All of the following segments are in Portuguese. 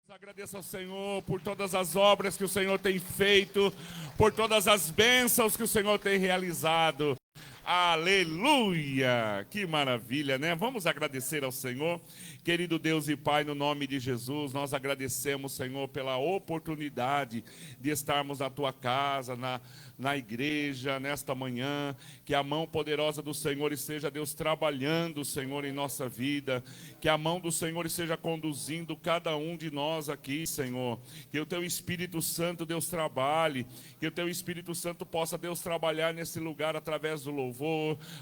Agradeço ao Senhor por todas as obras que o Senhor tem feito, por todas as bênçãos que o Senhor tem realizado. Aleluia! Que maravilha, né? Vamos agradecer ao Senhor. Querido Deus e Pai, no nome de Jesus, nós agradecemos, Senhor, pela oportunidade de estarmos na Tua casa, na igreja, nesta manhã. Que a mão poderosa do Senhor esteja, Deus, trabalhando, Senhor, em nossa vida. Que a mão do Senhor esteja conduzindo cada um de nós aqui, Senhor. Que o Teu Espírito Santo, Deus, trabalhe. Que o Teu Espírito Santo possa, Deus, trabalhar nesse lugar através do louvor,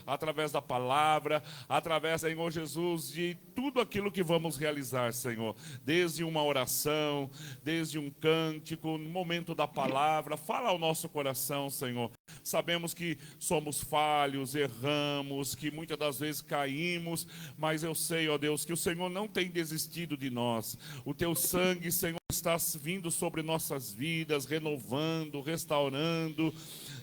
através da palavra, através, Senhor Jesus, de tudo aquilo que vamos realizar, Senhor. Desde uma oração, desde um cântico, no momento da palavra. Fala ao nosso coração, Senhor. Sabemos que somos falhos, erramos, que muitas das vezes caímos, mas eu sei, ó Deus, que o Senhor não tem desistido de nós. O Teu sangue, Senhor, está vindo sobre nossas vidas, renovando, restaurando,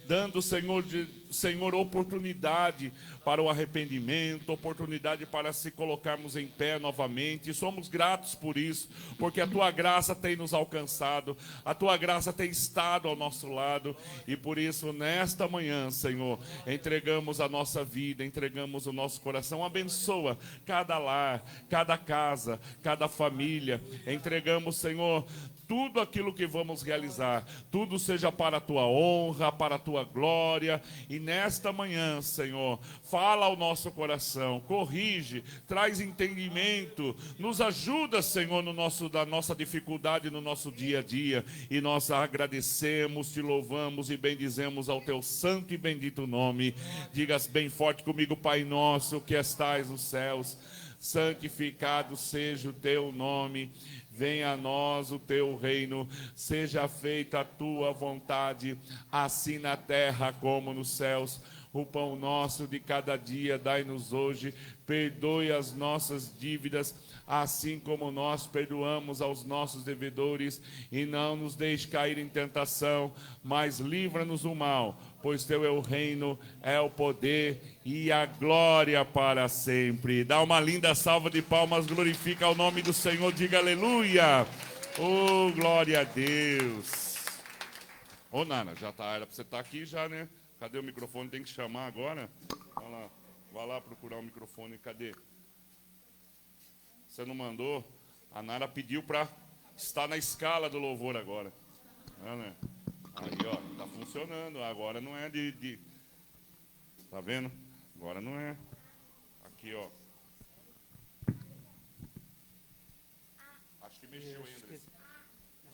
dando, Senhor, oportunidade para o arrependimento, oportunidade para se colocarmos em pé novamente. E somos gratos por isso, porque a Tua graça tem nos alcançado, a Tua graça tem estado ao nosso lado, e por isso, nesta manhã, Senhor, entregamos a nossa vida, entregamos o nosso coração. Abençoa cada lar, cada casa, cada família. Entregamos, Senhor, tudo aquilo que vamos realizar, tudo seja para a Tua honra, para a Tua glória. E nesta manhã, Senhor, fala ao nosso coração, corrige, traz entendimento, nos ajuda, Senhor, da nossa dificuldade, no nosso dia a dia. E nós agradecemos, Te louvamos e bendizemos ao Teu santo e bendito nome. Digas bem forte comigo: Pai nosso que estais nos céus, santificado seja o Teu nome. Venha a nós o Teu reino, seja feita a Tua vontade, assim na terra como nos céus. O pão nosso de cada dia dai-nos hoje, perdoe as nossas dívidas, assim como nós perdoamos aos nossos devedores, e não nos deixe cair em tentação, mas livra-nos do mal, pois Teu é o reino, é o poder e a glória para sempre. Dá uma linda salva de palmas, glorifica o nome do Senhor, diga aleluia. Oh, glória a Deus. Ô, Nana, já tá, era para você estar aqui já, né? Cadê o microfone? Tem que chamar agora. Vai lá procurar o microfone, cadê? Você não mandou? A Nara pediu para estar na escala do louvor agora. Né? Aí, ó, tá funcionando. Agora não é de... Tá vendo? Agora não é. Aqui, ó. Acho que mexeu ainda.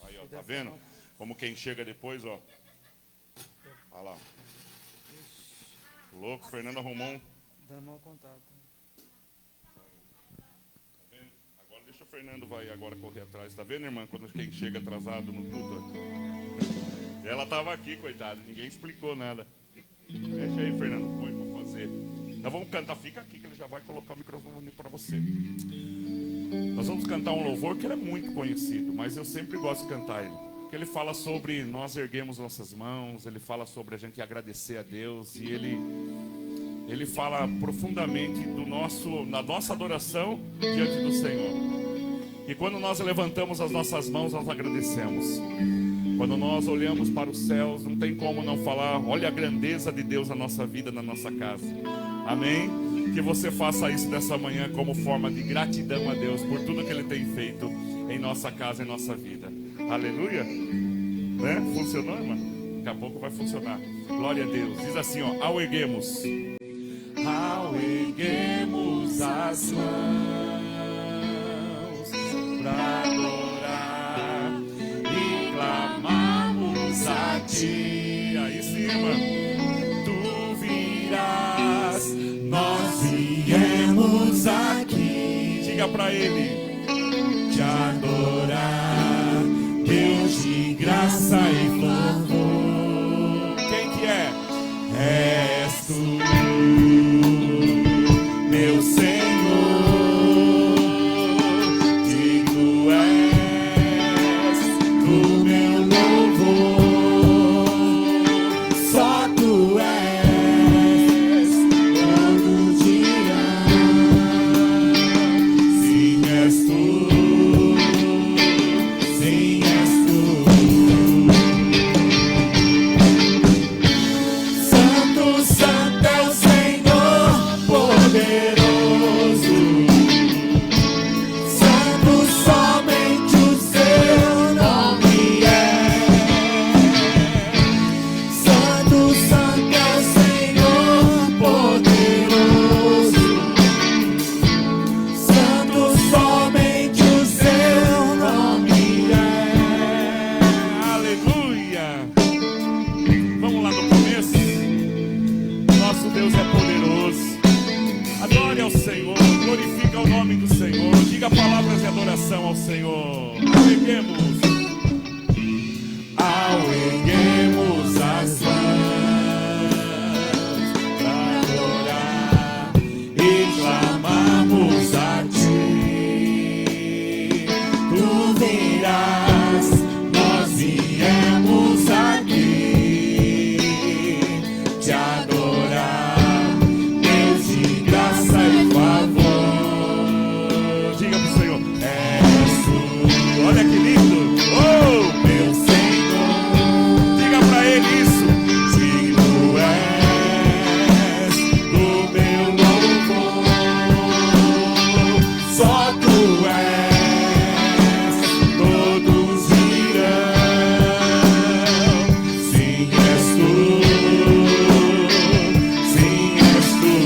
Aí, ó, tá vendo? Como quem chega depois, ó. Olha lá. Louco, Fernando arrumou um... Dá mau contato. Agora deixa o Fernando vai agora correr atrás. Tá vendo, irmã? Quando quem chega atrasado no culto. Ela tava aqui, coitada. Ninguém explicou nada. Deixa aí, Fernando. Põe pra fazer. Nós vamos cantar. Fica aqui que ele já vai colocar o microfone para você. Nós vamos cantar um louvor que ele é muito conhecido, mas eu sempre gosto de cantar ele. Porque ele fala sobre nós erguemos nossas mãos, ele fala sobre a gente agradecer a Deus, e ele fala profundamente da nossa adoração diante do Senhor. E quando nós levantamos as nossas mãos, nós agradecemos. Quando nós olhamos para os céus, não tem como não falar, olha a grandeza de Deus na nossa vida, na nossa casa. Amém? Que você faça isso nessa manhã como forma de gratidão a Deus por tudo que Ele tem feito em nossa casa, em nossa vida. Aleluia? Né? Funcionou, irmã? Daqui a pouco vai funcionar. Glória a Deus. Diz assim, ó, ao erguemos as mãos para adorar e clamarmos a Ti. Aí sim, irmã. Tu virás, nós viemos aqui. Diga para Ele. Te adorar, Deus de graça e louvor. Quem que é? És Tu, meu Senhor, digno és do meu louvor. Só Tu és todo dia. Sim, és Tu. Glorifica o nome do Senhor. Diga palavras de adoração ao Senhor. Aleguemos. Ao erguemos as mãos para adorar e clamamos a Ti, Tu virás, nós viemos aqui te adorar, Deus de graça e favor. Diga pro Senhor, és Tu. Olha que lindo. Oh, meu Senhor. Diga pra Ele isso. Digno és do meu louvor. Só Tu és, todos virão. Sim, és Tu. Sim, és Tu.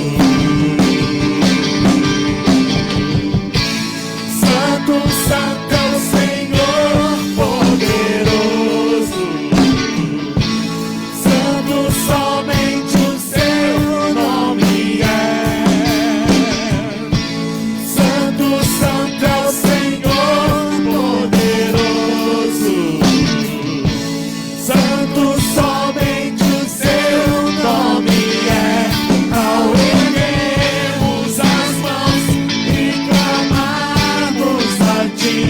Santo, Santo é o Senhor poderoso. Santo, somente o Seu nome é. Santo, Santo é o Senhor poderoso. Santo, somente o Seu nome é. Ao erguermos as mãos e clamarmos a Ti,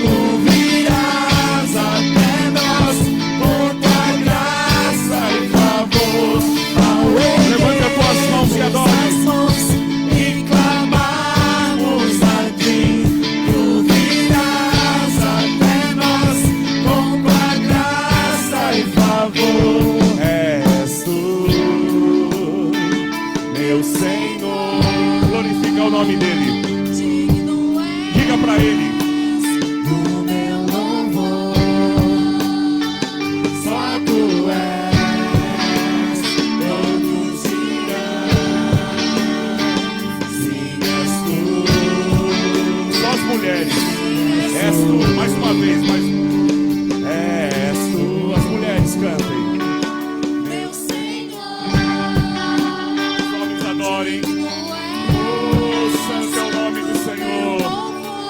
Tu virás até nós com Tua graça e favor. Ao levanta as tuas mãos e adore. E clamarmos a Ti, Tu virás até nós com Tua graça e favor. És Tu, meu Senhor. Glorifica o nome dEle. Diga pra Ele. Do meu louvor, só Tu és, todos irão. Sim, és Tu. Só as mulheres. És Tu. Mais uma vez, mais. És Tu. As mulheres cantem. Meu Senhor, Os homens adorem. Oh, santo é o nome do Senhor.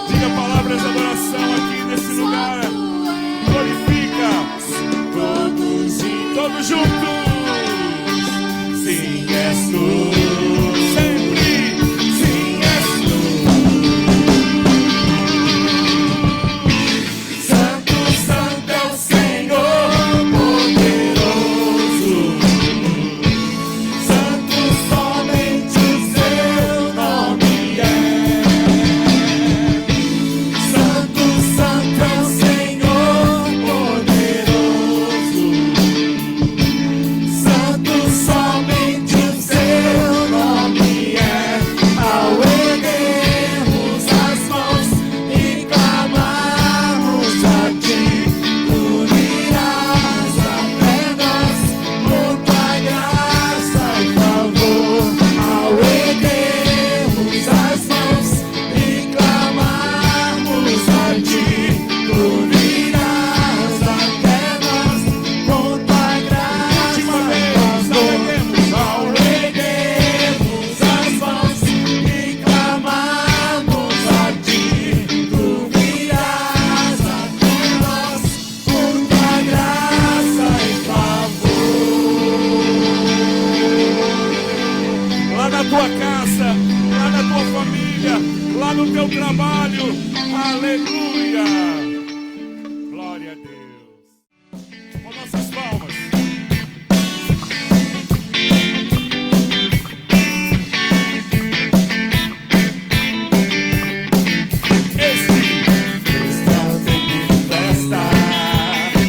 Diga palavras de adoração aqui nesse lugar. Glorifica. Todos juntos. Sim, és Tu. Sempre. Sim, és Tu. Santo, Santo é o Senhor poderoso. Santo, somente o Seu nome é. Santo, Santo é o Senhor poderoso. Santo, somente o Seu nome é. Ao erguermos as mãos e clamarmos a Ti, Tu virás até nós com Tua graça e favor. Ao erguermos as mãos e clamarmos a Ti, Tu virás até nós com Tua graça e favor. Ao erguermos as mãos e clamarmos a Ti, Tu virás até nós com Tua graça e favor. Lá na tua casa, lá na tua família, lá no teu trabalho. Aleluia. Glória a Deus. Com nossas palmas. Este é o tempo de festa.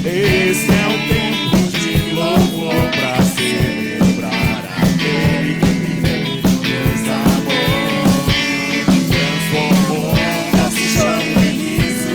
Este é o tempo de louvor pra celebrar aquele que fez amor, transformou nosso chão em riso.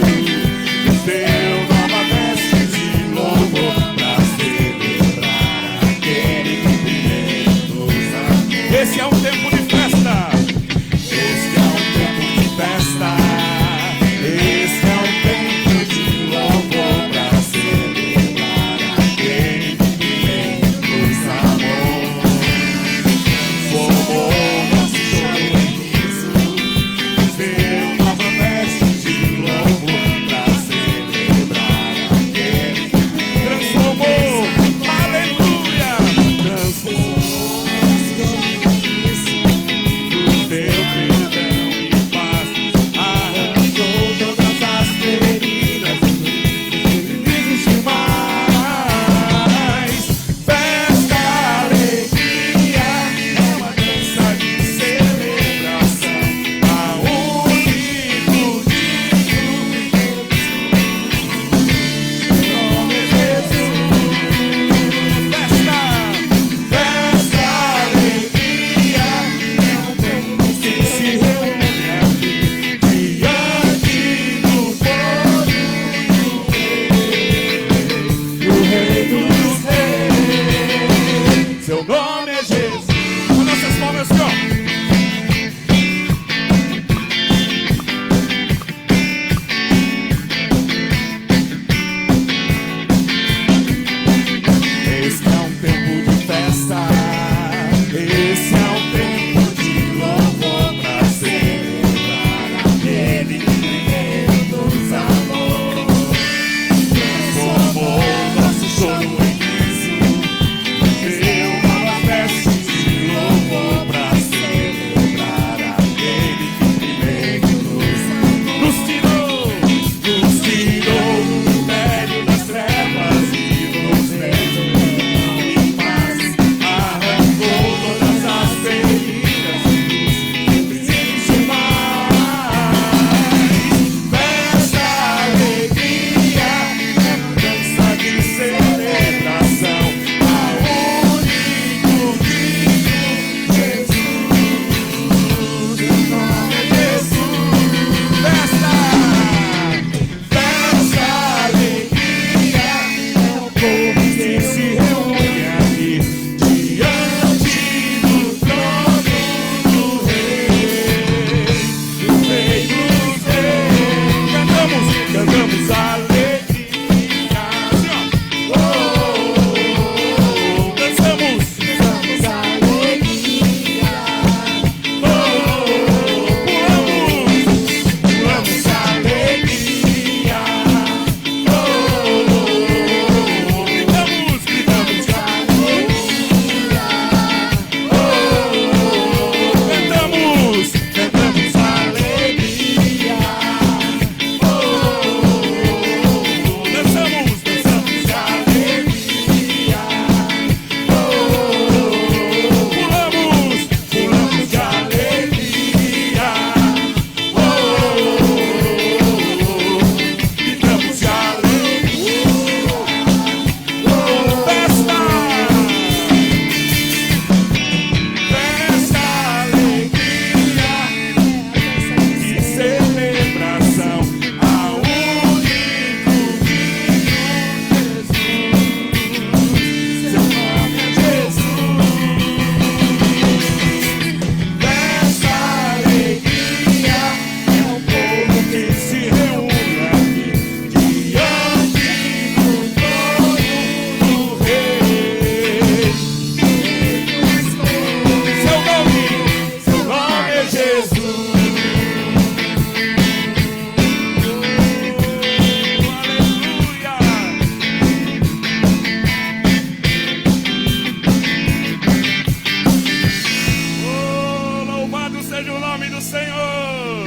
seja o nome do Senhor.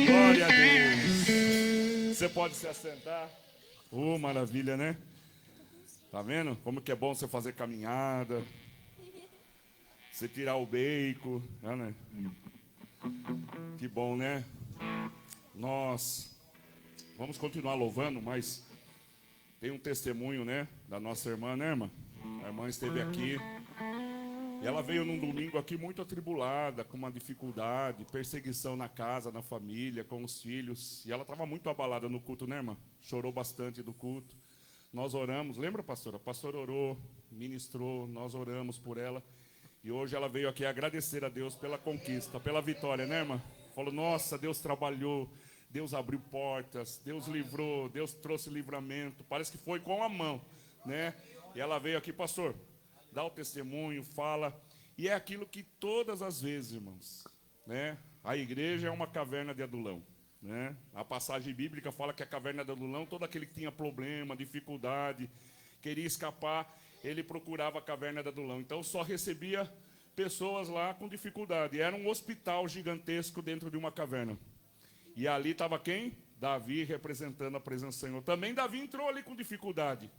Glória a Deus. Você pode se assentar. Maravilha, né? Tá vendo? Como que é bom você fazer caminhada. Você tirar o bacon, né? Que bom, né? Nós vamos continuar louvando, mas tem um testemunho, né? Da nossa irmã, né, irmã? A irmã esteve aqui. E ela veio num domingo aqui muito atribulada, com uma dificuldade, perseguição na casa, na família, com os filhos. E ela estava muito abalada no culto, né, irmã? Chorou bastante do culto. Nós oramos, lembra, pastora? A pastora orou, ministrou, nós oramos por ela. E hoje ela veio aqui agradecer a Deus pela conquista, pela vitória, né, irmã? Falou, nossa, Deus trabalhou, Deus abriu portas, Deus livrou, Deus trouxe livramento. Parece que foi com a mão, né? E ela veio aqui, pastor, dá o testemunho, fala. E é aquilo que todas as vezes, irmãos, né? A igreja é uma caverna de Adulão, né? A passagem bíblica fala que a caverna de Adulão, todo aquele que tinha problema, dificuldade, queria escapar, ele procurava a caverna de Adulão. Então só recebia pessoas lá com dificuldade. Era um hospital gigantesco dentro de uma caverna. E ali estava quem? Davi representando a presença do Senhor. Também Davi entrou ali com dificuldade.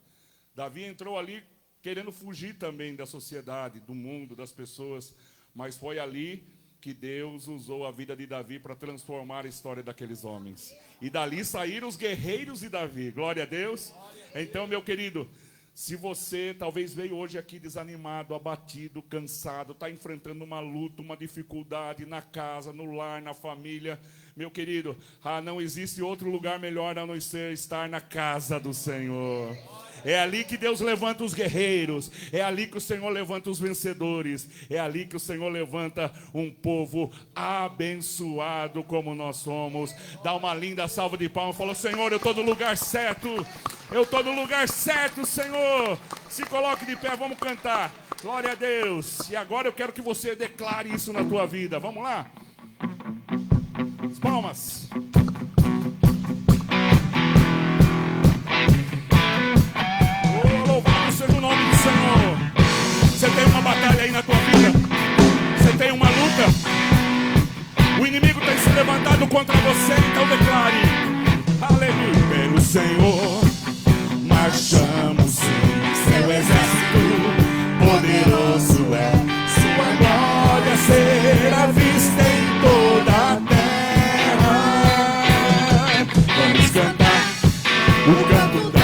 Davi entrou ali querendo fugir também da sociedade, do mundo, das pessoas. Mas foi ali que Deus usou a vida de Davi para transformar a história daqueles homens. E dali saíram os guerreiros de Davi. Glória a Deus. Então, meu querido, se você talvez veio hoje aqui desanimado, abatido, cansado, está enfrentando uma luta, uma dificuldade na casa, no lar, na família, meu querido, não existe outro lugar melhor a não ser estar na casa do Senhor. É ali que Deus levanta os guerreiros, é ali que o Senhor levanta os vencedores, é ali que o Senhor levanta um povo abençoado como nós somos. Dá uma linda salva de palmas, fala, Senhor, eu estou no lugar certo, eu estou no lugar certo, Senhor. Se coloque de pé, vamos cantar, glória a Deus. E agora eu quero que você declare isso na tua vida, vamos lá? As palmas. Louvado seja o nome do Senhor. Você tem uma batalha aí na tua vida, você tem uma luta, o inimigo tem se levantado contra você, então declare, aleluia. Pelo Senhor marchamos, seu exército poderoso é, sua glória será vista em toda a terra. Vamos cantar o canto da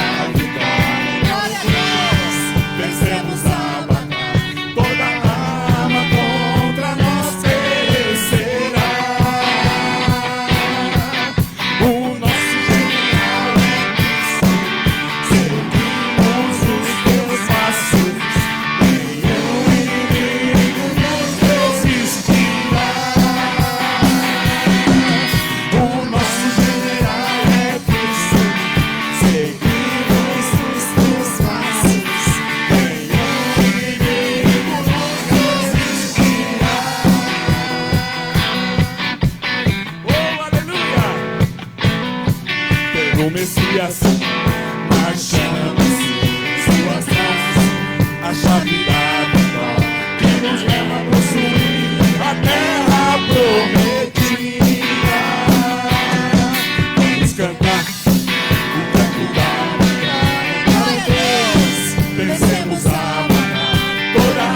Messias, marchamos suas mãos, a chave da vitória que nos leva a possuir a terra prometida. Vamos cantar o canto da vitória, Deus, vencemos a batalha, toda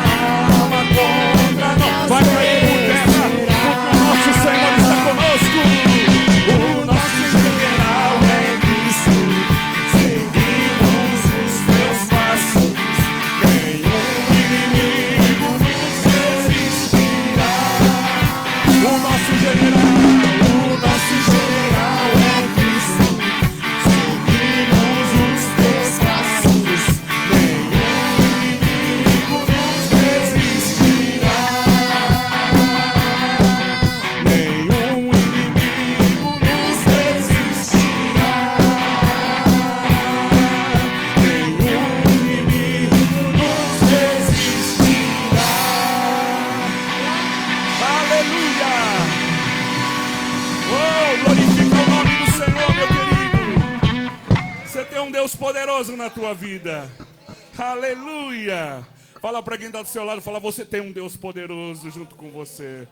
alma contra nós vai cair por terra, porque o nosso Senhor está conosco. O nosso general é seguimos os teus passos, nenhum inimigo nos resistirá. O nosso general é Cristo, seguimos os teus passos, nenhum inimigo nos resistirá. Nenhum inimigo nos resistirá. Aleluia! Oh, glorifica o nome do Senhor, meu querido. Você tem um Deus poderoso na tua vida. Aleluia! Fala para quem está do seu lado, fala, você tem um Deus poderoso junto com você.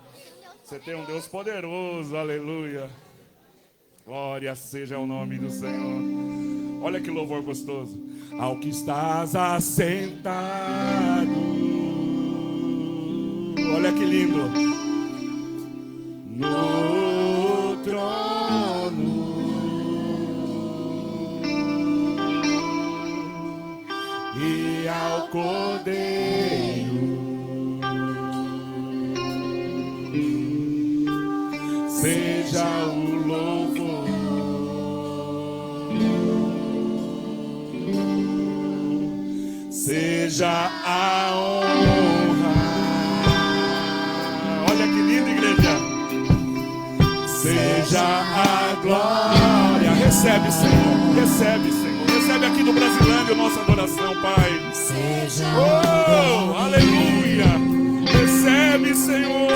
Você tem um Deus poderoso, aleluia. Glória seja o nome do Senhor. Olha que louvor gostoso. Ao que estás assentado. Olha que lindo. No trono. E ao Cordeiro seja o louvor, seja a honra. Olha que lindo, igreja. Seja a glória. Recebe, Senhor. Recebe, Senhor. Recebe aqui no Brasilândia a nossa adoração, Pai. Oh, aleluia. Recebe, Senhor.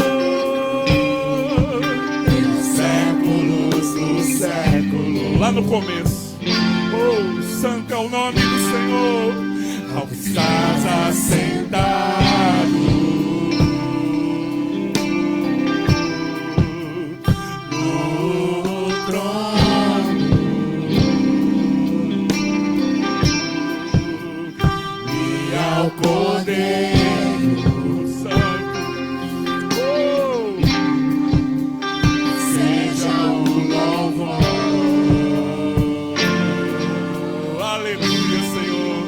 Séculos do século. Lá no começo. Oh, santo é o nome do Senhor. Ao que estás assentado no trono. Ao Cordeiro Santo, oh, seja o louvor, aleluia, Senhor,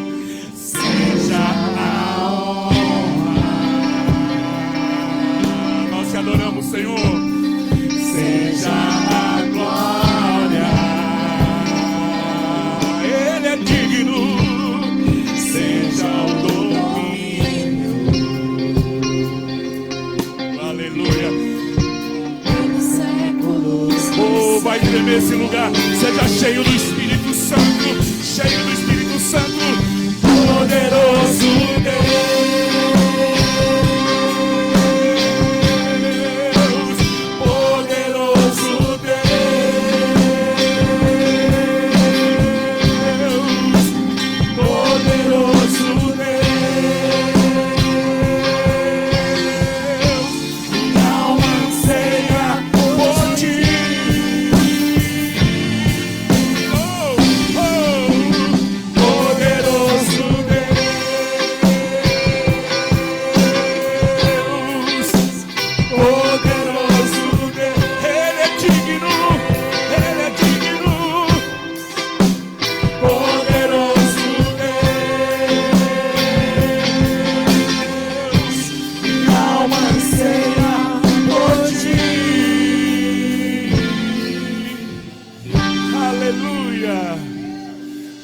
seja a honra. Nós te adoramos, Senhor, seja a glória, Ele é digno. Seja o domínio, aleluia. Oh, vai tremer esse lugar. Seja cheio do Espírito Santo, cheio do Espírito Santo, poderoso Deus, poderoso Deus, poderoso Deus, minha alma anseia por ti. Oh, oh, poderoso Deus, poderoso Deus, Ele é digno, Ele é digno, poderoso Deus, minha alma anseia por ti. Aleluia.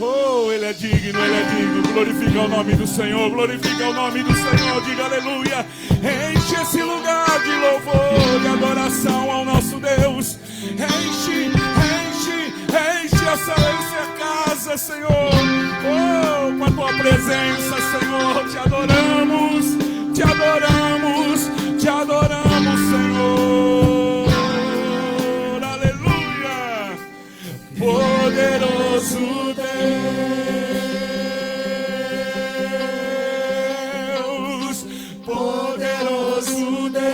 Oh, Ele é digno, Ele é digno. Glorifica o nome do Senhor, glorifica o nome do Senhor. Diga aleluia. Enche esse lugar de louvor, de adoração ao nosso Deus. Enche, enche, enche essa casa, Senhor. Oh, com a tua presença, Senhor. Te adoramos, te adoramos, te adoramos, Senhor. Aleluia. Poderoso Deus, poderoso Deus,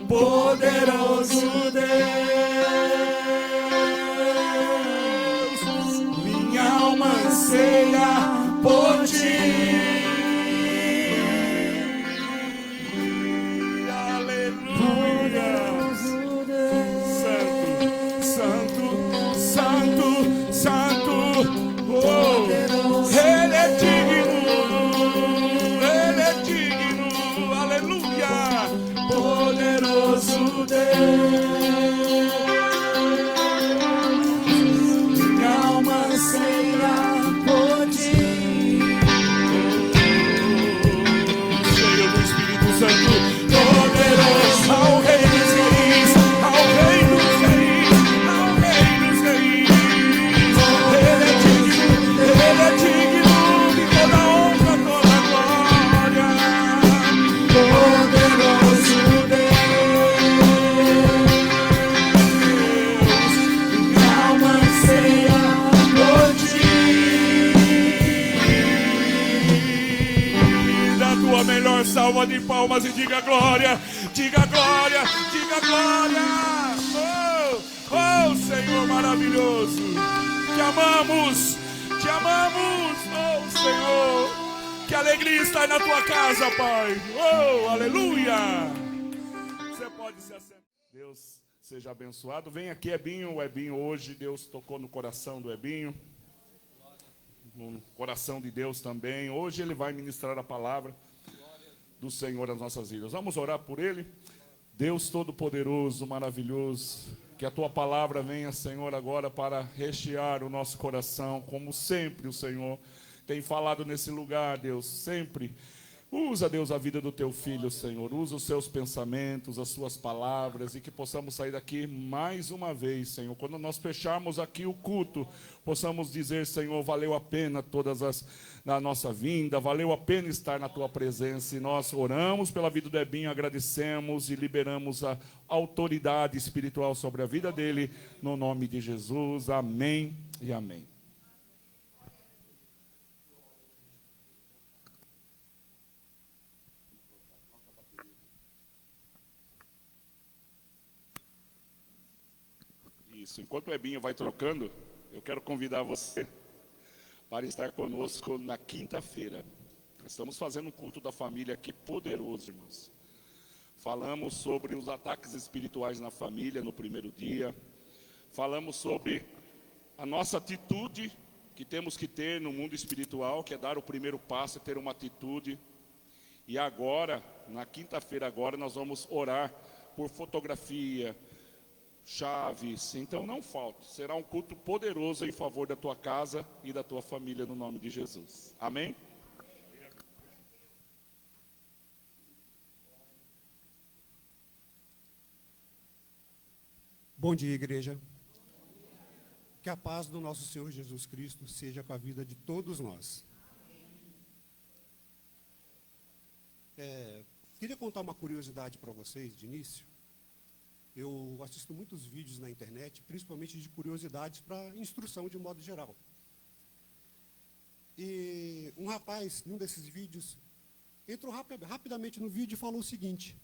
poderoso Deus, minha alma anseia por ti. Aleluia. Santo, santo, santo, oh, Ele é digno, aleluia, poderoso Deus, minha alma anseia por ti. Cheio do Espírito Santo, poderoso ao Rei dos Reis, ao Rei dos Reis, ao Rei dos Reis. Ele é digno de toda honra, toda glória. Poderoso Deus, minha alma anseia por ti. maior salva de palmas e diga glória, diga glória, diga glória. Oh, Senhor maravilhoso, te amamos, oh Senhor, que alegria está na tua casa, Pai. Oh, aleluia. Você pode se assentar. Deus seja abençoado. Vem aqui, Ebinho. O Ebinho hoje, Deus tocou no coração do Ebinho, no coração de Deus também. Hoje ele vai ministrar a palavra do Senhor nas nossas vidas. Vamos orar por ele. Deus Todo-Poderoso, maravilhoso, que a tua palavra venha, Senhor, agora para rechear o nosso coração, como sempre o Senhor tem falado nesse lugar, Deus, sempre. Usa, Deus, a vida do teu filho, Senhor. Usa os seus pensamentos, as suas palavras, e que possamos sair daqui mais uma vez, Senhor. Quando nós fecharmos aqui o culto, possamos dizer, Senhor, valeu a pena na nossa vinda, valeu a pena estar na tua presença. E nós oramos pela vida do Ebinho, agradecemos e liberamos a autoridade espiritual sobre a vida dele, no nome de Jesus. Amém e amém. Isso. Enquanto o Ebinho vai trocando, eu quero convidar você para estar conosco na quinta-feira. Estamos fazendo um culto da família aqui poderoso, irmãos. Falamos sobre os ataques espirituais na família no primeiro dia. Falamos sobre a nossa atitude que temos que ter no mundo espiritual, que é dar o primeiro passo e ter uma atitude. E agora, na quinta-feira agora, nós vamos orar por fotografia, chaves, então não falte. Será um culto poderoso em favor da tua casa e da tua família, no nome de Jesus. Amém? Bom dia, igreja. Que a paz do nosso Senhor Jesus Cristo seja com a vida de todos nós. Queria contar uma curiosidade para vocês de início. Eu assisto muitos vídeos na internet, principalmente de curiosidades para instrução de modo geral. E um rapaz, num desses vídeos, entrou rapidamente no vídeo e falou o seguinte: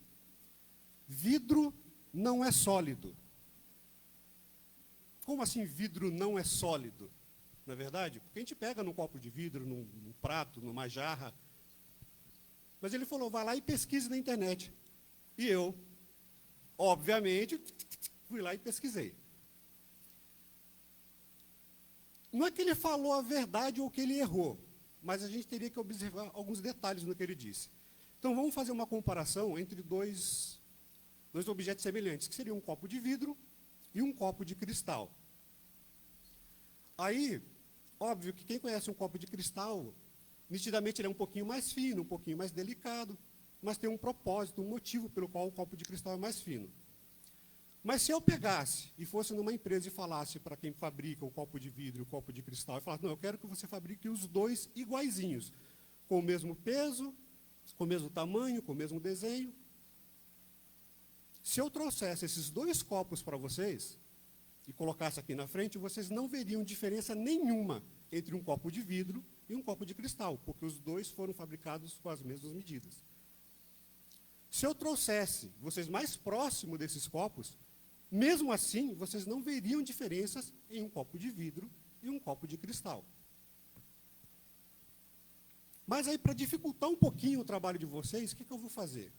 vidro não é sólido. Como assim vidro não é sólido? Não é verdade? Porque a gente pega num copo de vidro, num prato, numa jarra. Mas ele falou, vai lá e pesquise na internet. E eu, obviamente, fui lá e pesquisei. Não é que ele falou a verdade ou que ele errou, mas a gente teria que observar alguns detalhes no que ele disse. Então, vamos fazer uma comparação entre dois objetos semelhantes, que seriam um copo de vidro e um copo de cristal. Aí, óbvio que quem conhece um copo de cristal, nitidamente ele é um pouquinho mais fino, um pouquinho mais delicado, mas tem um propósito, um motivo pelo qual o copo de cristal é mais fino. Mas se eu pegasse e fosse numa empresa e falasse para quem fabrica o copo de vidro e o copo de cristal, e falasse, não, eu quero que você fabrique os dois iguaizinhos, com o mesmo peso, com o mesmo tamanho, com o mesmo desenho. Se eu trouxesse esses dois copos para vocês e colocasse aqui na frente, vocês não veriam diferença nenhuma entre um copo de vidro e um copo de cristal, porque os dois foram fabricados com as mesmas medidas. Se eu trouxesse vocês mais próximo desses copos, mesmo assim, vocês não veriam diferenças em um copo de vidro e um copo de cristal. Mas aí, para dificultar um pouquinho o trabalho de vocês, o que eu vou fazer?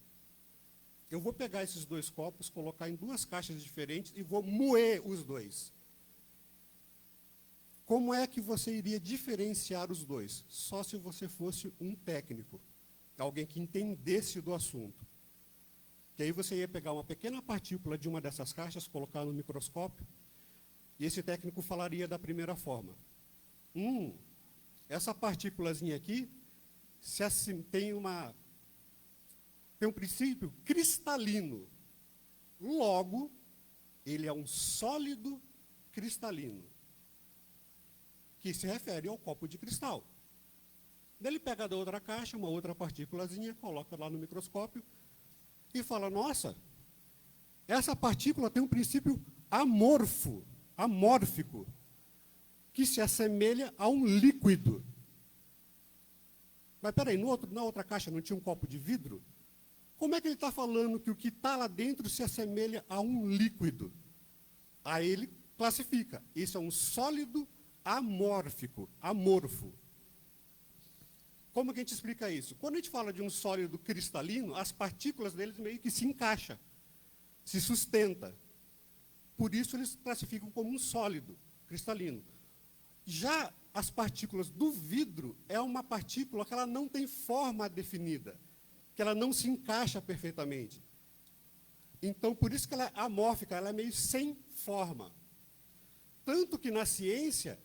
Eu vou pegar esses dois copos, colocar em duas caixas diferentes e vou moer os dois. Como é que você iria diferenciar os dois? Só se você fosse um técnico, alguém que entendesse do assunto. E aí você ia pegar uma pequena partícula de uma dessas caixas, colocar no microscópio, e esse técnico falaria da primeira forma. Essa partículazinha aqui tem um princípio cristalino. Logo, ele é um sólido cristalino, que se refere ao copo de cristal. Daí ele pega da outra caixa, uma outra partículazinha, coloca lá no microscópio e fala, nossa, essa partícula tem um princípio amórfico, que se assemelha a um líquido. Mas peraí, na outra caixa não tinha um copo de vidro? Como é que ele está falando que o que está lá dentro se assemelha a um líquido? Aí ele classifica. Isso é um sólido amorfo. Como que a gente explica isso? Quando a gente fala de um sólido cristalino, as partículas deles meio que se encaixam, se sustenta. Por isso eles classificam como um sólido cristalino. Já as partículas do vidro é uma partícula que ela não tem forma definida, que ela não se encaixa perfeitamente. Então, por isso que ela é amórfica, ela é meio sem forma. Tanto que na ciência,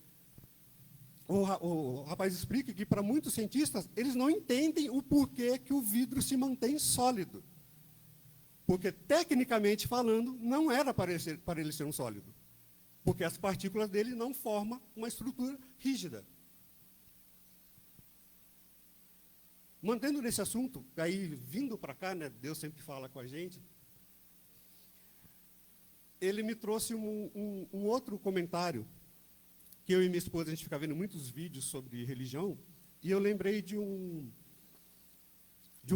o rapaz explica que para muitos cientistas, eles não entendem o porquê que o vidro se mantém sólido. Porque, tecnicamente falando, não era para ele ser um sólido. Porque as partículas dele não formam uma estrutura rígida. Mantendo nesse assunto, aí vindo para cá, né, Deus sempre fala com a gente, ele me trouxe um outro comentário, que eu e minha esposa, a gente fica vendo muitos vídeos sobre religião, e eu lembrei de um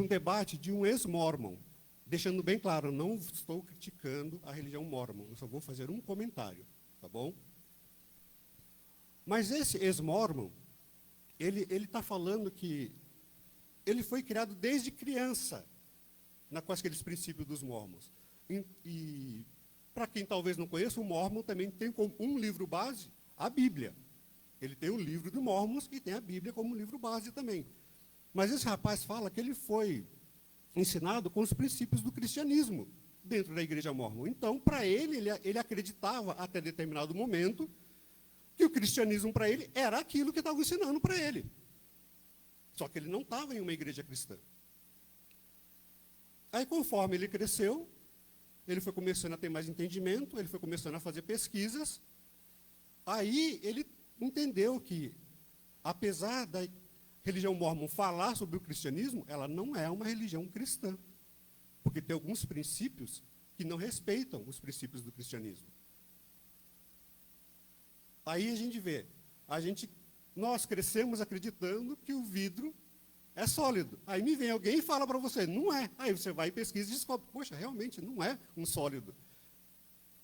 debate de um ex-mórmon, deixando bem claro, eu não estou criticando a religião mórmon, eu só vou fazer um comentário, tá bom? Mas esse ex-mórmon, ele está falando que ele foi criado desde criança, com aqueles princípios dos mórmons. E para quem talvez não conheça, o mórmon também tem como um livro base a Bíblia. Ele tem o livro de Mórmons e tem a Bíblia como livro base também. Mas esse rapaz fala que ele foi ensinado com os princípios do cristianismo dentro da igreja mórmon. Então, para ele acreditava até determinado momento que o cristianismo para ele era aquilo que estava ensinando para ele. Só que ele não estava em uma igreja cristã. Aí, conforme ele cresceu, ele foi começando a ter mais entendimento, ele foi começando a fazer pesquisas. Aí ele entendeu que, apesar da religião mórmon falar sobre o cristianismo, ela não é uma religião cristã. Porque tem alguns princípios que não respeitam os princípios do cristianismo. Aí a gente vê, nós crescemos acreditando que o vidro é sólido. Aí me vem alguém e fala para você, não é. Aí você vai e pesquisa e descobre, poxa, realmente não é um sólido.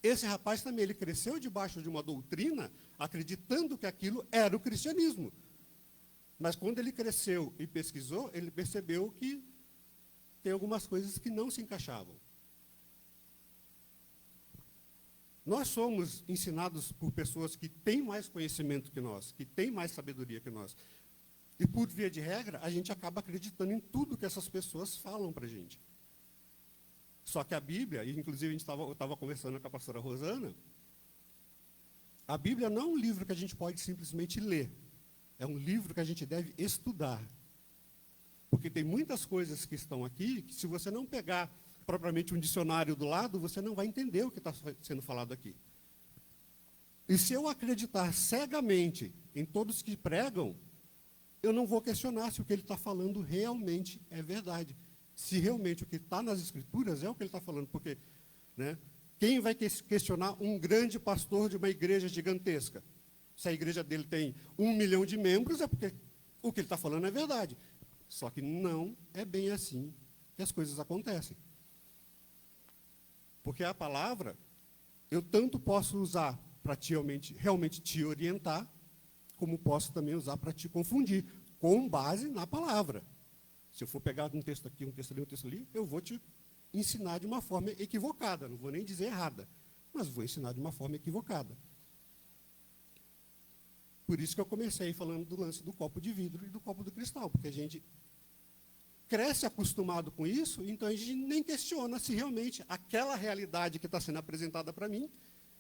Esse rapaz também, ele cresceu debaixo de uma doutrina, acreditando que aquilo era o cristianismo. Mas quando ele cresceu e pesquisou, ele percebeu que tem algumas coisas que não se encaixavam. Nós somos ensinados por pessoas que têm mais conhecimento que nós, que têm mais sabedoria que nós. E, por via de regra, a gente acaba acreditando em tudo que essas pessoas falam para a gente. Só que a Bíblia, e inclusive eu estava conversando com a pastora Rosana, a Bíblia não é um livro que a gente pode simplesmente ler. É um livro que a gente deve estudar. Porque tem muitas coisas que estão aqui, que se você não pegar propriamente um dicionário do lado, você não vai entender o que está sendo falado aqui. E se eu acreditar cegamente em todos que pregam, eu não vou questionar se o que ele está falando realmente é verdade. Se realmente o que está nas Escrituras é o que ele está falando. Porque, né, quem vai questionar um grande pastor de uma igreja gigantesca? Se a igreja dele tem 1 milhão de membros, é porque o que ele está falando é verdade. Só que não é bem assim que as coisas acontecem. Porque a palavra, eu tanto posso usar para realmente te orientar, como posso também usar para te confundir, com base na palavra. Se eu for pegar um texto aqui, um texto ali, um texto ali, eu vou te ensinar de uma forma equivocada, não vou nem dizer errada, mas vou ensinar de uma forma equivocada. Por isso que eu comecei falando do lance do copo de vidro e do copo de cristal, porque a gente cresce acostumado com isso, então a gente nem questiona se realmente aquela realidade que está sendo apresentada para mim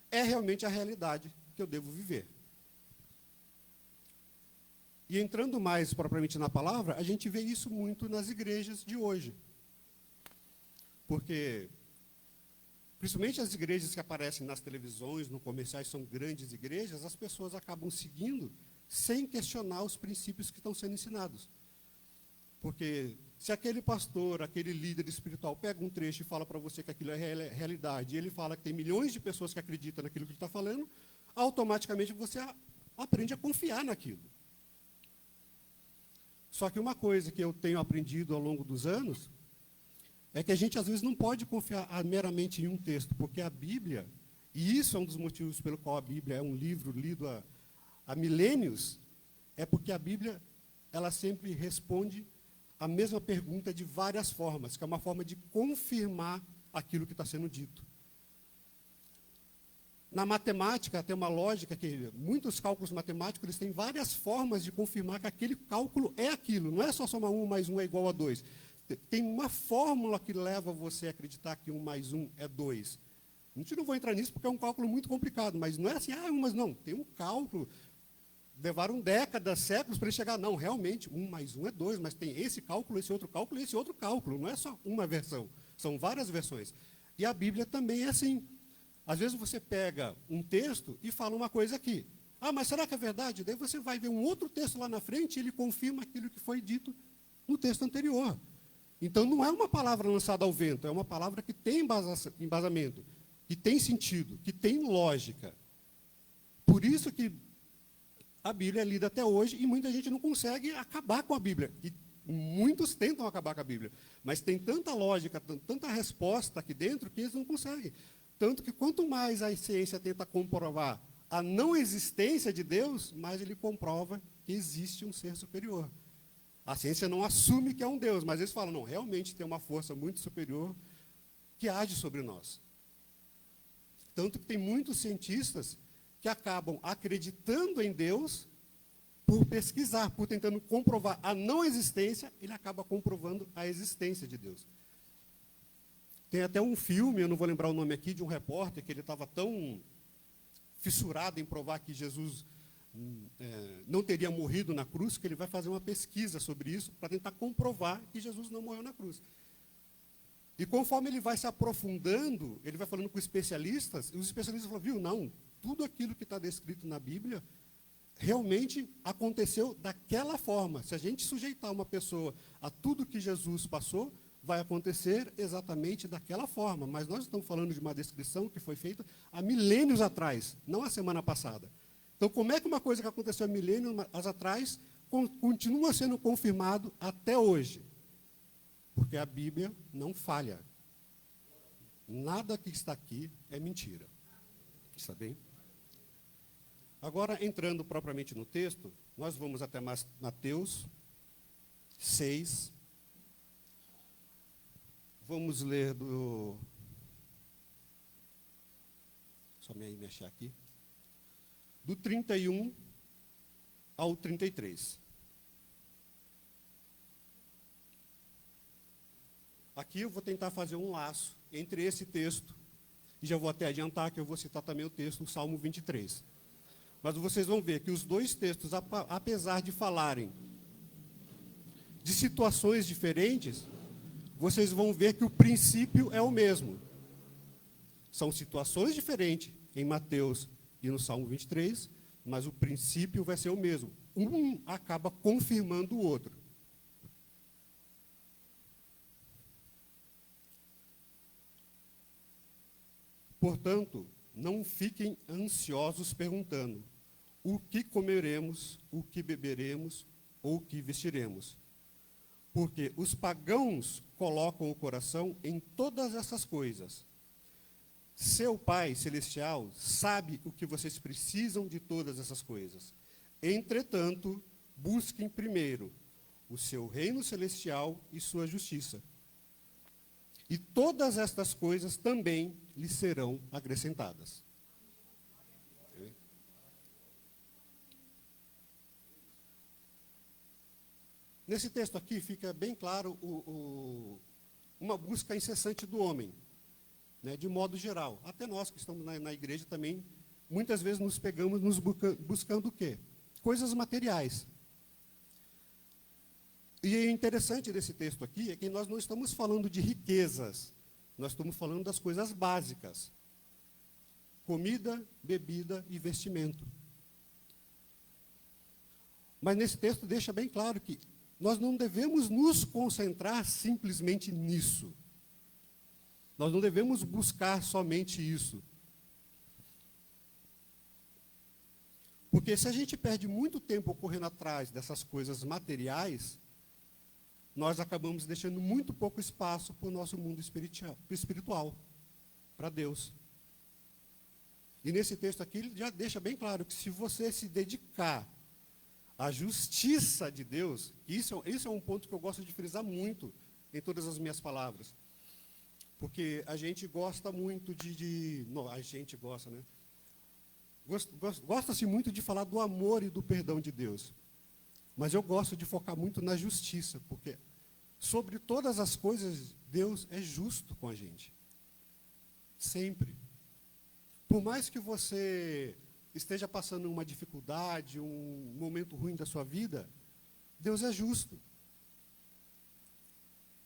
é realmente a realidade que eu devo viver. E entrando mais propriamente na palavra, a gente vê isso muito nas igrejas de hoje. Porque, principalmente as igrejas que aparecem nas televisões, no comerciais, são grandes igrejas, as pessoas acabam seguindo sem questionar os princípios que estão sendo ensinados. Porque se aquele pastor, aquele líder espiritual pega um trecho e fala para você que aquilo é realidade, e ele fala que tem milhões de pessoas que acreditam naquilo que ele está falando, automaticamente você aprende a confiar naquilo. Só que uma coisa que eu tenho aprendido ao longo dos anos é que a gente, às vezes, não pode confiar meramente em um texto, porque a Bíblia, e isso é um dos motivos pelo qual a Bíblia é um livro lido há milênios, é porque a Bíblia, ela sempre responde a mesma pergunta de várias formas, que é uma forma de confirmar aquilo que está sendo dito. Na matemática, tem uma lógica que muitos cálculos matemáticos eles têm várias formas de confirmar que aquele cálculo é aquilo. Não é só somar 1 mais 1 é igual a 2. Tem uma fórmula que leva você a acreditar que 1 mais 1 é 2. A gente não vai entrar nisso porque é um cálculo muito complicado, mas não é assim, mas não, tem um cálculo. Levaram décadas, séculos para ele chegar, não, realmente, 1 mais 1 é 2, mas tem esse cálculo, esse outro cálculo e esse outro cálculo. Não é só uma versão, são várias versões. E a Bíblia também é assim. Às vezes você pega um texto e fala uma coisa aqui. Mas será que é verdade? Daí você vai ver um outro texto lá na frente e ele confirma aquilo que foi dito no texto anterior. Então, não é uma palavra lançada ao vento, é uma palavra que tem embasamento, que tem sentido, que tem lógica. Por isso que a Bíblia é lida até hoje e muita gente não consegue acabar com a Bíblia. E muitos tentam acabar com a Bíblia, mas tem tanta lógica, tanta resposta aqui dentro que eles não conseguem. Tanto que quanto mais a ciência tenta comprovar a não existência de Deus, mais ele comprova que existe um ser superior. A ciência não assume que é um Deus, mas eles falam, não, realmente tem uma força muito superior que age sobre nós. Tanto que tem muitos cientistas que acabam acreditando em Deus por pesquisar, por tentando comprovar a não existência, ele acaba comprovando a existência de Deus. Tem até um filme, eu não vou lembrar o nome aqui, de um repórter que ele estava tão fissurado em provar que Jesus não teria morrido na cruz, que ele vai fazer uma pesquisa sobre isso para tentar comprovar que Jesus não morreu na cruz. E conforme ele vai se aprofundando, ele vai falando com especialistas, e os especialistas falam, não, tudo aquilo que está descrito na Bíblia realmente aconteceu daquela forma. Se a gente sujeitar uma pessoa a tudo que Jesus passou, vai acontecer exatamente daquela forma. Mas nós estamos falando de uma descrição que foi feita há milênios atrás, não a semana passada. Então, como é que uma coisa que aconteceu há milênios atrás continua sendo confirmado até hoje? Porque a Bíblia não falha. Nada que está aqui é mentira. Está bem? Agora, entrando propriamente no texto, nós vamos até Mateus 6. Vamos ler do... Só me achar aqui. Do 31 ao 33. Aqui eu vou tentar fazer um laço entre esse texto, e já vou até adiantar que eu vou citar também o texto, o Salmo 23. Mas vocês vão ver que os dois textos, apesar de falarem de situações diferentes, vocês vão ver que o princípio é o mesmo. São situações diferentes em Mateus e no Salmo 23, mas o princípio vai ser o mesmo. Um acaba confirmando o outro. Portanto, não fiquem ansiosos perguntando, o que comeremos, o que beberemos, ou o que vestiremos? Porque os pagãos colocam o coração em todas essas coisas. Seu Pai Celestial sabe o que vocês precisam de todas essas coisas. Entretanto, busquem primeiro o seu reino celestial e sua justiça. E todas estas coisas também lhes serão acrescentadas. Nesse texto aqui fica bem claro uma busca incessante do homem, né, de modo geral. Até nós que estamos na igreja também, muitas vezes nos pegamos buscando o quê? Coisas materiais. E é interessante desse texto aqui é que nós não estamos falando de riquezas, nós estamos falando das coisas básicas. Comida, bebida e vestimento. Mas nesse texto deixa bem claro que nós não devemos nos concentrar simplesmente nisso. Nós não devemos buscar somente isso. Porque se a gente perde muito tempo correndo atrás dessas coisas materiais, nós acabamos deixando muito pouco espaço para o nosso mundo espiritual, para Deus. E nesse texto aqui, ele já deixa bem claro que se você se dedicar à justiça de Deus, isso é um ponto que eu gosto de frisar muito em todas as minhas palavras. Porque a gente gosta muito não, a gente gosta, né? Gosta-se muito de falar do amor e do perdão de Deus. Mas eu gosto de focar muito na justiça, porque sobre todas as coisas, Deus é justo com a gente. Sempre. Por mais que você esteja passando uma dificuldade, um momento ruim da sua vida, Deus é justo.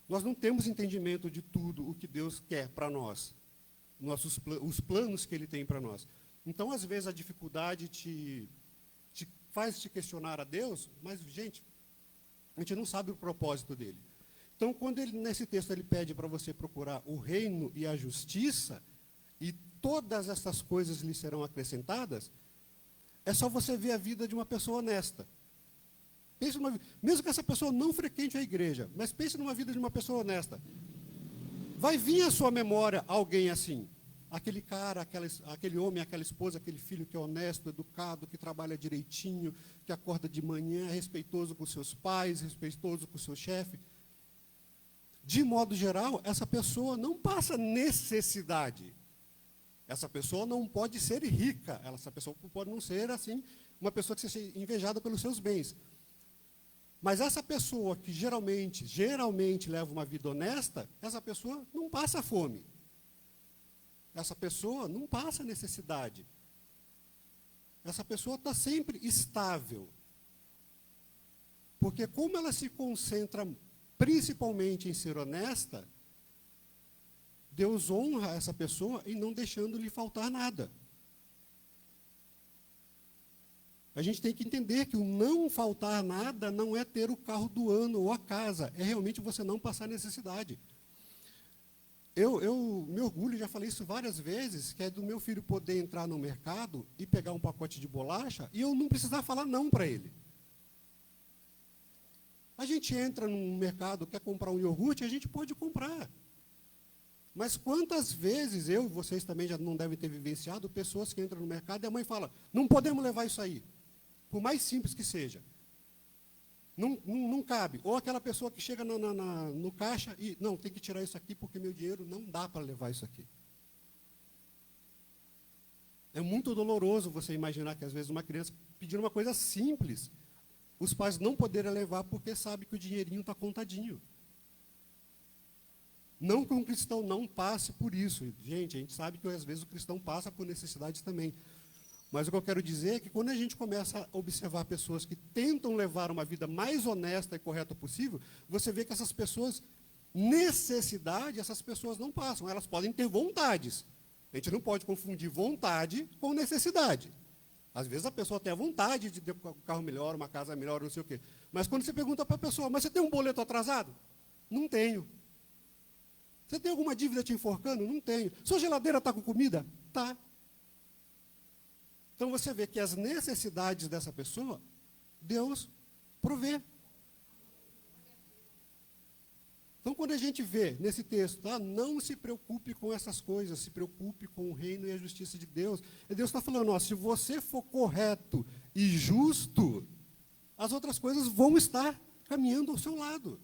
Nós não temos entendimento de tudo o que Deus quer para nós, os planos que Ele tem para nós. Então, às vezes, a dificuldade te faz te questionar a Deus, mas, gente, a gente não sabe o propósito dele. Então, quando nesse texto ele pede para você procurar o reino e a justiça, e todas essas coisas lhe serão acrescentadas, é só você ver a vida de uma pessoa honesta. Pense mesmo que essa pessoa não frequente a igreja, mas pense numa vida de uma pessoa honesta. Vai vir à sua memória alguém assim. Aquele cara, aquele homem, aquela esposa, aquele filho que é honesto, educado, que trabalha direitinho, que acorda de manhã, respeitoso com seus pais, respeitoso com o seu chefe. De modo geral, essa pessoa não passa necessidade. Essa pessoa não pode ser rica. Essa pessoa pode não ser, assim, uma pessoa que seja invejada pelos seus bens. Mas essa pessoa que geralmente leva uma vida honesta, essa pessoa não passa fome. Essa pessoa não passa necessidade. Essa pessoa está sempre estável. Porque como ela se concentra principalmente em ser honesta, Deus honra essa pessoa e não deixando lhe faltar nada. A gente tem que entender que o não faltar nada não é ter o carro do ano ou a casa, é realmente você não passar necessidade. Eu me orgulho, já falei isso várias vezes, que é do meu filho poder entrar no mercado e pegar um pacote de bolacha e eu não precisar falar não para ele. A gente entra num mercado, quer comprar um iogurte, a gente pode comprar. Mas quantas vezes vocês também já não devem ter vivenciado, pessoas que entram no mercado e a mãe fala, não podemos levar isso aí, por mais simples que seja. Não cabe. Ou aquela pessoa que chega no caixa e, não, tem que tirar isso aqui porque meu dinheiro não dá para levar isso aqui. É muito doloroso você imaginar que, às vezes, uma criança pedindo uma coisa simples, os pais não poderem levar porque sabem que o dinheirinho está contadinho. Não que um cristão não passe por isso. Gente, a gente sabe que, às vezes, o cristão passa por necessidades também. Mas o que eu quero dizer é que quando a gente começa a observar pessoas que tentam levar uma vida mais honesta e correta possível, você vê que essas pessoas, essas pessoas não passam. Elas podem ter vontades. A gente não pode confundir vontade com necessidade. Às vezes a pessoa tem a vontade de ter um carro melhor, uma casa melhor, não sei o quê. Mas quando você pergunta para a pessoa, mas você tem um boleto atrasado? Não tenho. Você tem alguma dívida te enforcando? Não tenho. Sua geladeira está com comida? Tá. Então você vê que as necessidades dessa pessoa, Deus provê. Então quando a gente vê nesse texto, não se preocupe com essas coisas, se preocupe com o reino e a justiça de Deus. E Deus está falando, se você for correto e justo, as outras coisas vão estar caminhando ao seu lado.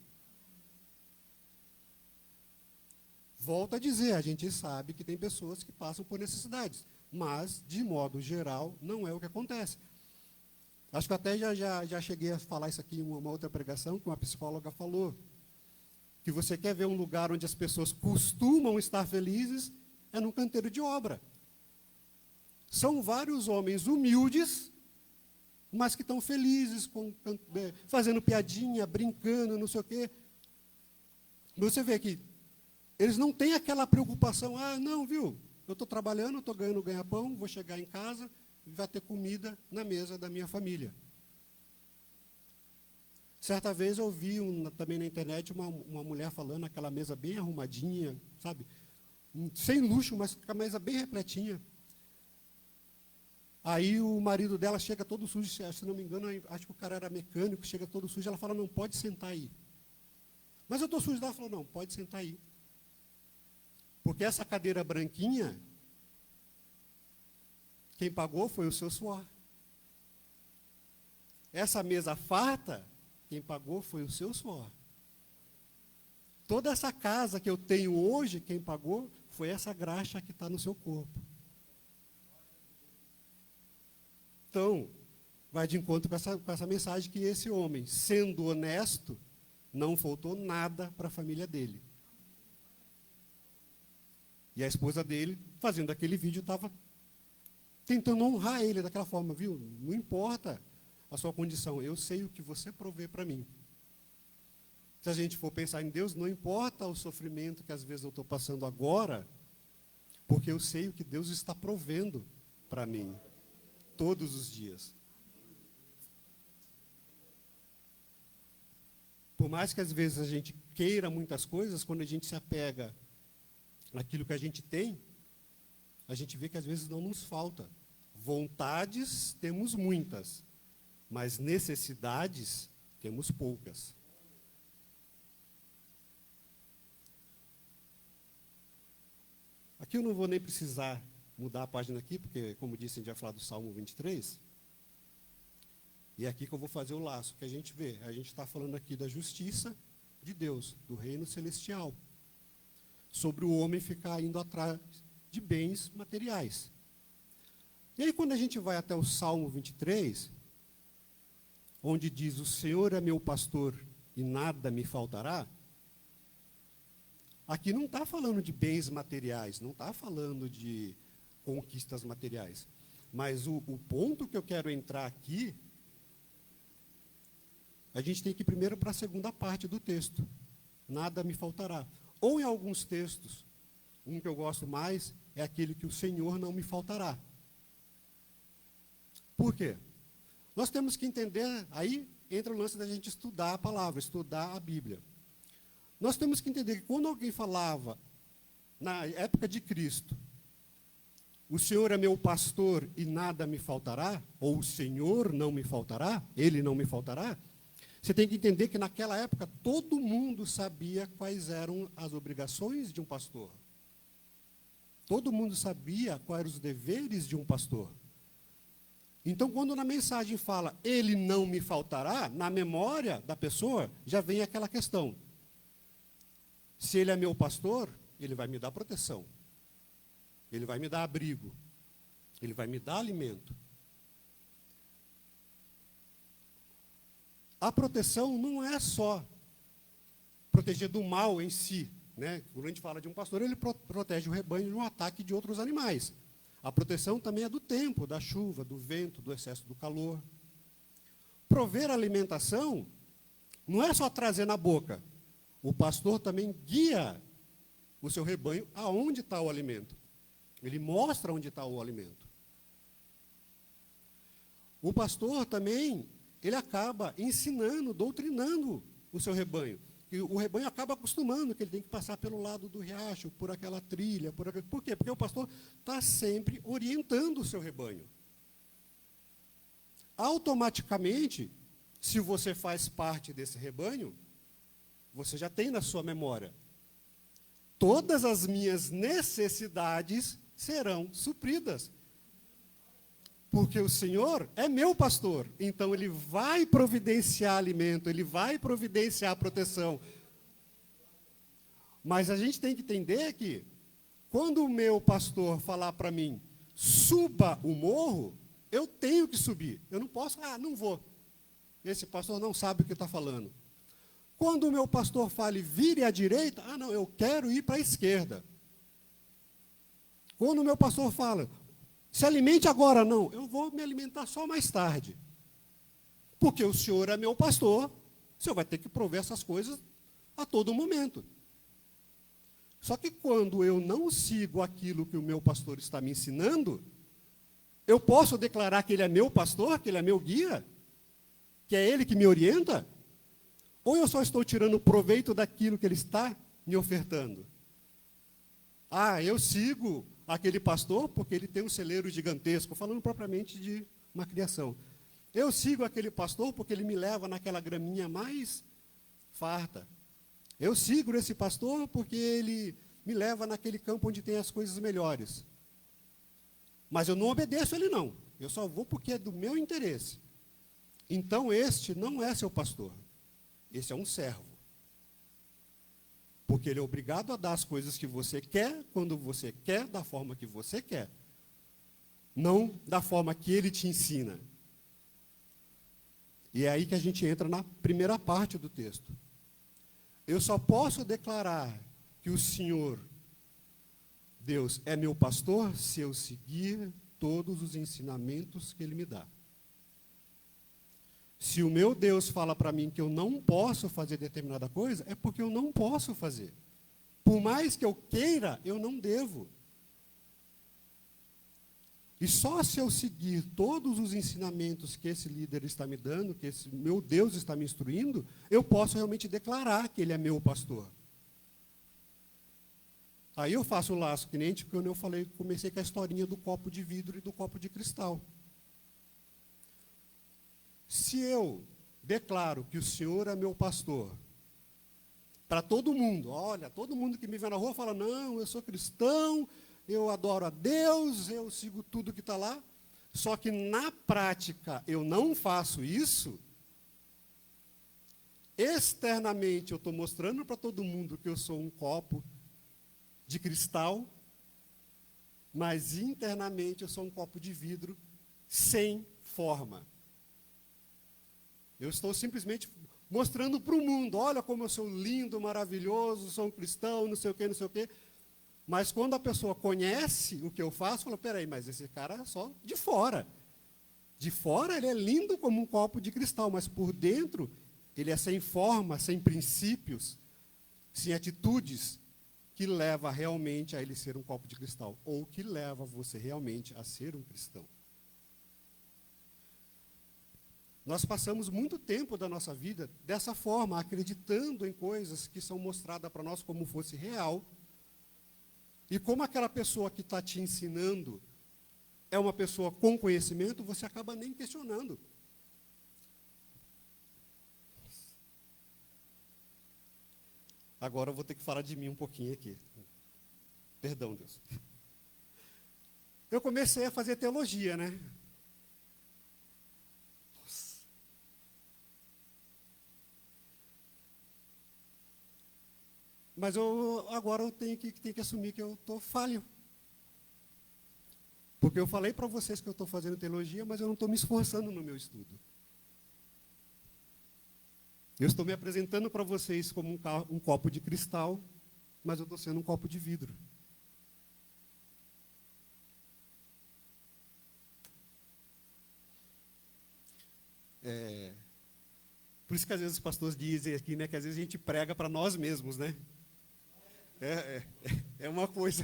Volto a dizer, a gente sabe que tem pessoas que passam por necessidades. Mas, de modo geral, não é o que acontece. Acho que até já cheguei a falar isso aqui em uma outra pregação, que uma psicóloga falou, que você quer ver um lugar onde as pessoas costumam estar felizes, é num canteiro de obra. São vários homens humildes, mas que estão felizes, fazendo piadinha, brincando, não sei o quê. Você vê que eles não têm aquela preocupação, não, viu? Eu estou trabalhando, estou ganhando ganha-pão, vou chegar em casa e vai ter comida na mesa da minha família. Certa vez eu vi também na internet uma mulher falando, aquela mesa bem arrumadinha, sabe? Sem luxo, mas com a mesa bem repletinha. Aí o marido dela chega todo sujo, se não me engano, acho que o cara era mecânico, chega todo sujo, ela fala, não pode sentar aí. Mas eu estou sujo. Ela falou, não, pode sentar aí. Porque essa cadeira branquinha, quem pagou foi o seu suor. Essa mesa farta, quem pagou foi o seu suor. Toda essa casa que eu tenho hoje, quem pagou foi essa graxa que está no seu corpo. Então, vai de encontro com essa mensagem que esse homem, sendo honesto, não faltou nada para a família dele. E a esposa dele, fazendo aquele vídeo, estava tentando honrar ele daquela forma, viu? Não importa a sua condição, eu sei o que você provê para mim. Se a gente for pensar em Deus, não importa o sofrimento que às vezes eu estou passando agora, porque eu sei o que Deus está provendo para mim, todos os dias. Por mais que às vezes a gente queira muitas coisas, quando a gente se apega àquilo que a gente tem, a gente vê que às vezes não nos falta. Vontades temos muitas, mas necessidades temos poucas. Aqui eu não vou nem precisar mudar a página aqui, porque, como disse, a gente vai falar do Salmo 23. E é aqui que eu vou fazer o laço, que a gente vê. A gente está falando aqui da justiça de Deus, do reino celestial. Sobre o homem ficar indo atrás de bens materiais. E aí, quando a gente vai até o Salmo 23, onde diz, o Senhor é meu pastor e nada me faltará, aqui não está falando de bens materiais, não está falando de conquistas materiais. Mas o ponto que eu quero entrar aqui, a gente tem que ir primeiro para a segunda parte do texto. Nada me faltará. Ou em alguns textos, um que eu gosto mais é aquele que o Senhor não me faltará. Por quê? Nós temos que entender, aí entra o lance da gente estudar a palavra, estudar a Bíblia. Nós temos que entender que quando alguém falava, na época de Cristo, o Senhor é meu pastor e nada me faltará, ou o Senhor não me faltará, Ele não me faltará, você tem que entender que naquela época todo mundo sabia quais eram as obrigações de um pastor. Todo mundo sabia quais eram os deveres de um pastor. Então, quando na mensagem fala, Ele não me faltará, na memória da pessoa já vem aquela questão. Se Ele é meu pastor, Ele vai me dar proteção. Ele vai me dar abrigo. Ele vai me dar alimento. A proteção não é só proteger do mal em si, né? Quando a gente fala de um pastor, ele protege o rebanho de um ataque de outros animais. A proteção também é do tempo, da chuva, do vento, do excesso do calor. Prover alimentação não é só trazer na boca. O pastor também guia o seu rebanho aonde está o alimento. Ele mostra onde está o alimento. O pastor também, ele acaba ensinando, doutrinando o seu rebanho. E o rebanho acaba acostumando que ele tem que passar pelo lado do riacho, por aquela trilha. Por quê? Porque o pastor está sempre orientando o seu rebanho. Automaticamente, se você faz parte desse rebanho, você já tem na sua memória. Todas as minhas necessidades serão supridas. Porque o Senhor é meu pastor, então Ele vai providenciar alimento, Ele vai providenciar proteção. Mas a gente tem que entender que, quando o meu pastor falar para mim, suba o morro, eu tenho que subir. Eu não posso, não vou. Esse pastor não sabe o que está falando. Quando o meu pastor fale, vire à direita, não, eu quero ir para a esquerda. Quando o meu pastor fala, se alimente agora, não, eu vou me alimentar só mais tarde. Porque o Senhor é meu pastor, o Senhor vai ter que prover essas coisas a todo momento. Só que quando eu não sigo aquilo que o meu pastor está me ensinando, eu posso declarar que ele é meu pastor, que ele é meu guia, que é ele que me orienta? Ou eu só estou tirando proveito daquilo que ele está me ofertando? Eu sigo aquele pastor porque ele tem um celeiro gigantesco, falando propriamente de uma criação. Eu sigo aquele pastor porque ele me leva naquela graminha mais farta. Eu sigo esse pastor porque ele me leva naquele campo onde tem as coisas melhores. Mas eu não obedeço ele, não. Eu só vou porque é do meu interesse. Então, este não é seu pastor. Esse é um servo. Porque ele é obrigado a dar as coisas que você quer, quando você quer, da forma que você quer. Não da forma que ele te ensina. E é aí que a gente entra na primeira parte do texto. Eu só posso declarar que o Senhor, Deus, é meu pastor se eu seguir todos os ensinamentos que Ele me dá. Se o meu Deus fala para mim que eu não posso fazer determinada coisa, é porque eu não posso fazer. Por mais que eu queira, eu não devo. E só se eu seguir todos os ensinamentos que esse líder está me dando, que esse meu Deus está me instruindo, eu posso realmente declarar que Ele é meu pastor. Aí eu faço o laço, que nem quando eu falei, comecei com a historinha do copo de vidro e do copo de cristal. Se eu declaro que o Senhor é meu pastor, para todo mundo, olha, todo mundo que me vê na rua fala, não, eu sou cristão, eu adoro a Deus, eu sigo tudo que está lá, só que na prática eu não faço isso, externamente eu estou mostrando para todo mundo que eu sou um copo de cristal, mas internamente eu sou um copo de vidro sem forma. Eu estou simplesmente mostrando para o mundo, olha como eu sou lindo, maravilhoso, sou um cristão, não sei o quê, não sei o quê. Mas quando a pessoa conhece o que eu faço, fala, peraí, mas esse cara é só de fora. De fora ele é lindo como um copo de cristal, mas por dentro ele é sem forma, sem princípios, sem atitudes, que leva realmente a ele ser um copo de cristal, ou que leva você realmente a ser um cristão. Nós passamos muito tempo da nossa vida dessa forma, acreditando em coisas que são mostradas para nós como fosse real. E como aquela pessoa que está te ensinando é uma pessoa com conhecimento, você acaba nem questionando. Agora eu vou ter que falar de mim um pouquinho aqui. Perdão, Deus. Eu comecei a fazer teologia, né? Mas agora eu tenho que assumir que eu estou falho. Porque eu falei para vocês que eu estou fazendo teologia, mas eu não estou me esforçando no meu estudo. Eu estou me apresentando para vocês como um copo de cristal, mas eu estou sendo um copo de vidro. Por isso que às vezes os pastores dizem aqui, né, que às vezes a gente prega para nós mesmos, né? É uma coisa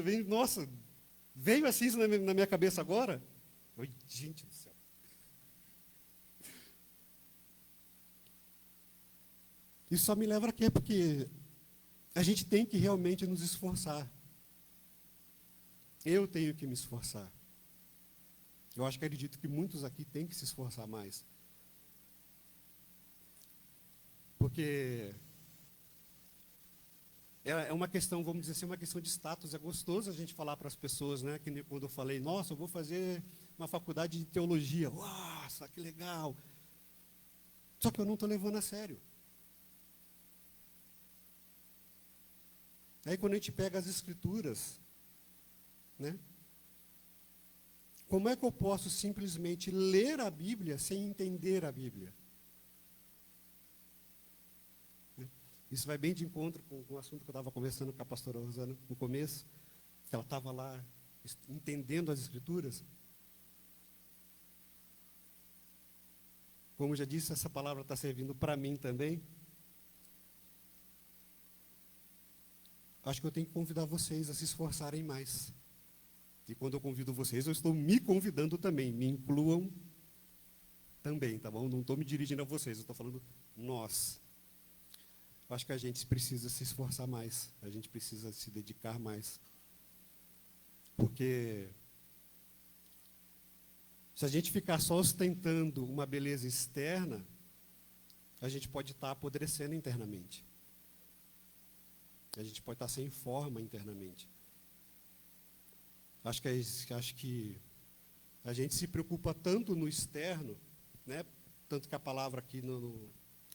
bem, nossa, veio assim isso na minha cabeça agora. Oi, gente do céu. Isso só me leva a quê? Porque a gente tem que realmente nos esforçar. Eu tenho que me esforçar. Eu acho que acredito que muitos aqui têm que se esforçar mais. Porque é uma questão, vamos dizer assim, uma questão de status. É gostoso a gente falar para as pessoas, né? Que quando eu falei, nossa, eu vou fazer uma faculdade de teologia. Nossa, que legal. Só que eu não estou levando a sério. Aí quando a gente pega as escrituras, né? Como é que eu posso simplesmente ler a Bíblia sem entender a Bíblia? Isso vai bem de encontro com o assunto que eu estava conversando com a pastora Rosana no começo, que ela estava lá entendendo as Escrituras. Como eu já disse, essa palavra está servindo para mim também. Acho que eu tenho que convidar vocês a se esforçarem mais. E quando eu convido vocês, eu estou me convidando também. Me incluam também, tá bom? Não estou me dirigindo a vocês, eu estou falando nós. Acho que a gente precisa se esforçar mais. A gente precisa se dedicar mais. Porque se a gente ficar só ostentando uma beleza externa, a gente pode estar apodrecendo internamente. A gente pode estar sem forma internamente. Acho que a gente se preocupa tanto no externo, né? Tanto que a palavra aqui no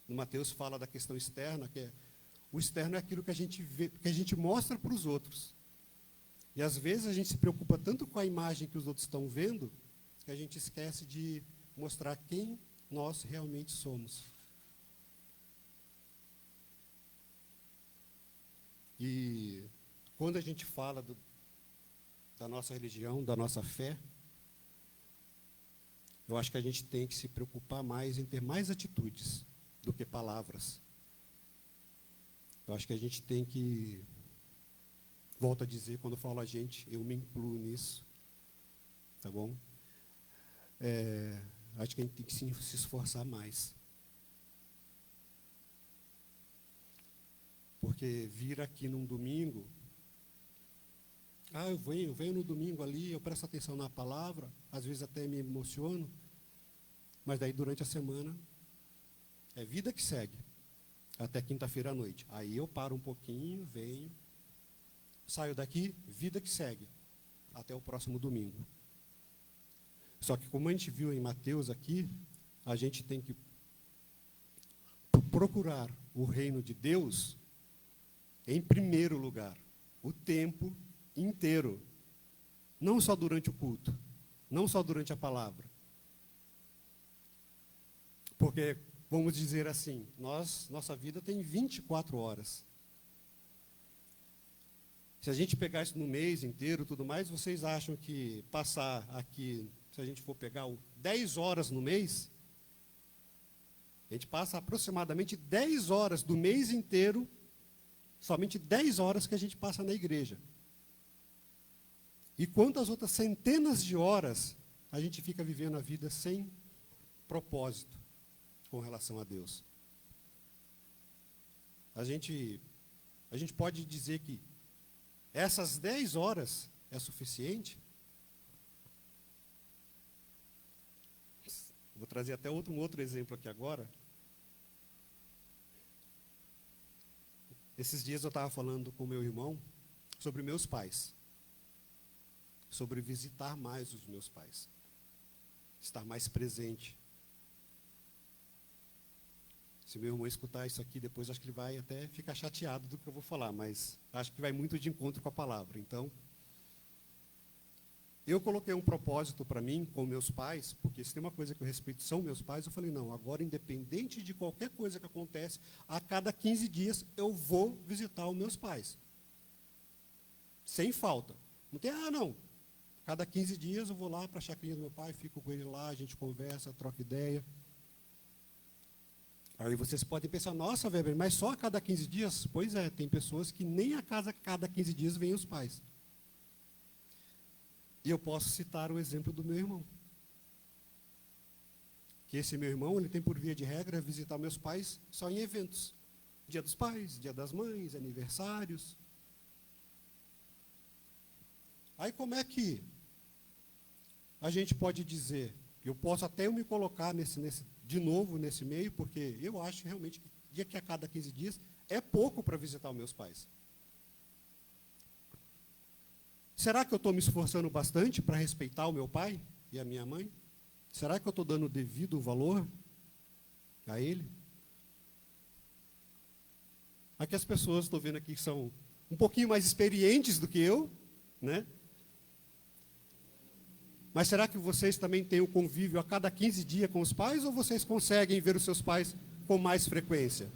Mateus fala da questão externa, que o externo é aquilo que a gente vê, que a gente mostra para os outros. E às vezes a gente se preocupa tanto com a imagem que os outros estão vendo, que a gente esquece de mostrar quem nós realmente somos. E quando a gente fala da nossa religião, da nossa fé, eu acho que a gente tem que se preocupar mais em ter mais atitudes do que palavras. Eu acho que a gente tem que, volto a dizer, quando eu falo a gente, eu me incluo nisso, tá bom? Acho que a gente tem que se esforçar mais. Porque vir aqui num domingo, eu venho no domingo ali, eu presto atenção na palavra, às vezes até me emociono, mas daí durante a semana é vida que segue, até quinta-feira à noite. Aí eu paro um pouquinho, venho, saio daqui, vida que segue, até o próximo domingo. Só que como a gente viu em Mateus aqui, a gente tem que procurar o reino de Deus em primeiro lugar, o tempo inteiro, não só durante o culto, não só durante a palavra. Porque, vamos dizer assim, nossa vida tem 24 horas. Se a gente pegar isso no mês inteiro e tudo mais, vocês acham que passar aqui, se a gente for pegar 10 horas no mês, a gente passa aproximadamente 10 horas do mês inteiro, somente 10 horas que a gente passa na igreja. E quantas outras centenas de horas a gente fica vivendo a vida sem propósito com relação a Deus? A gente pode dizer que essas 10 horas é suficiente? Vou trazer até um outro exemplo aqui agora. Esses dias eu estava falando com meu irmão sobre meus pais. Sobre visitar mais os meus pais. Estar mais presente. Se meu irmão escutar isso aqui, depois acho que ele vai até ficar chateado do que eu vou falar, mas acho que vai muito de encontro com a palavra. Então, eu coloquei um propósito para mim com meus pais, porque se tem uma coisa que eu respeito são meus pais, eu falei, não, agora independente de qualquer coisa que acontece, a cada 15 dias eu vou visitar os meus pais. Sem falta. Não tem, não. Cada 15 dias eu vou lá para a chacrinha do meu pai, fico com ele lá, a gente conversa, troca ideia. Aí vocês podem pensar, nossa, Weber, mas só a cada 15 dias? Pois é, tem pessoas que nem a casa a cada 15 dias vêm os pais. E eu posso citar o exemplo do meu irmão. Que esse meu irmão, ele tem por via de regra visitar meus pais só em eventos. Dia dos pais, dia das mães, aniversários. Aí como é que a gente pode dizer, eu posso até me colocar de novo nesse meio, porque eu acho realmente que dia que a cada 15 dias é pouco para visitar os meus pais. Será que eu estou me esforçando bastante para respeitar o meu pai e a minha mãe? Será que eu estou dando o devido valor a ele? Aqui as pessoas, estou vendo aqui, que são um pouquinho mais experientes do que eu, né? Mas será que vocês também têm o convívio a cada 15 dias com os pais, ou vocês conseguem ver os seus pais com mais frequência?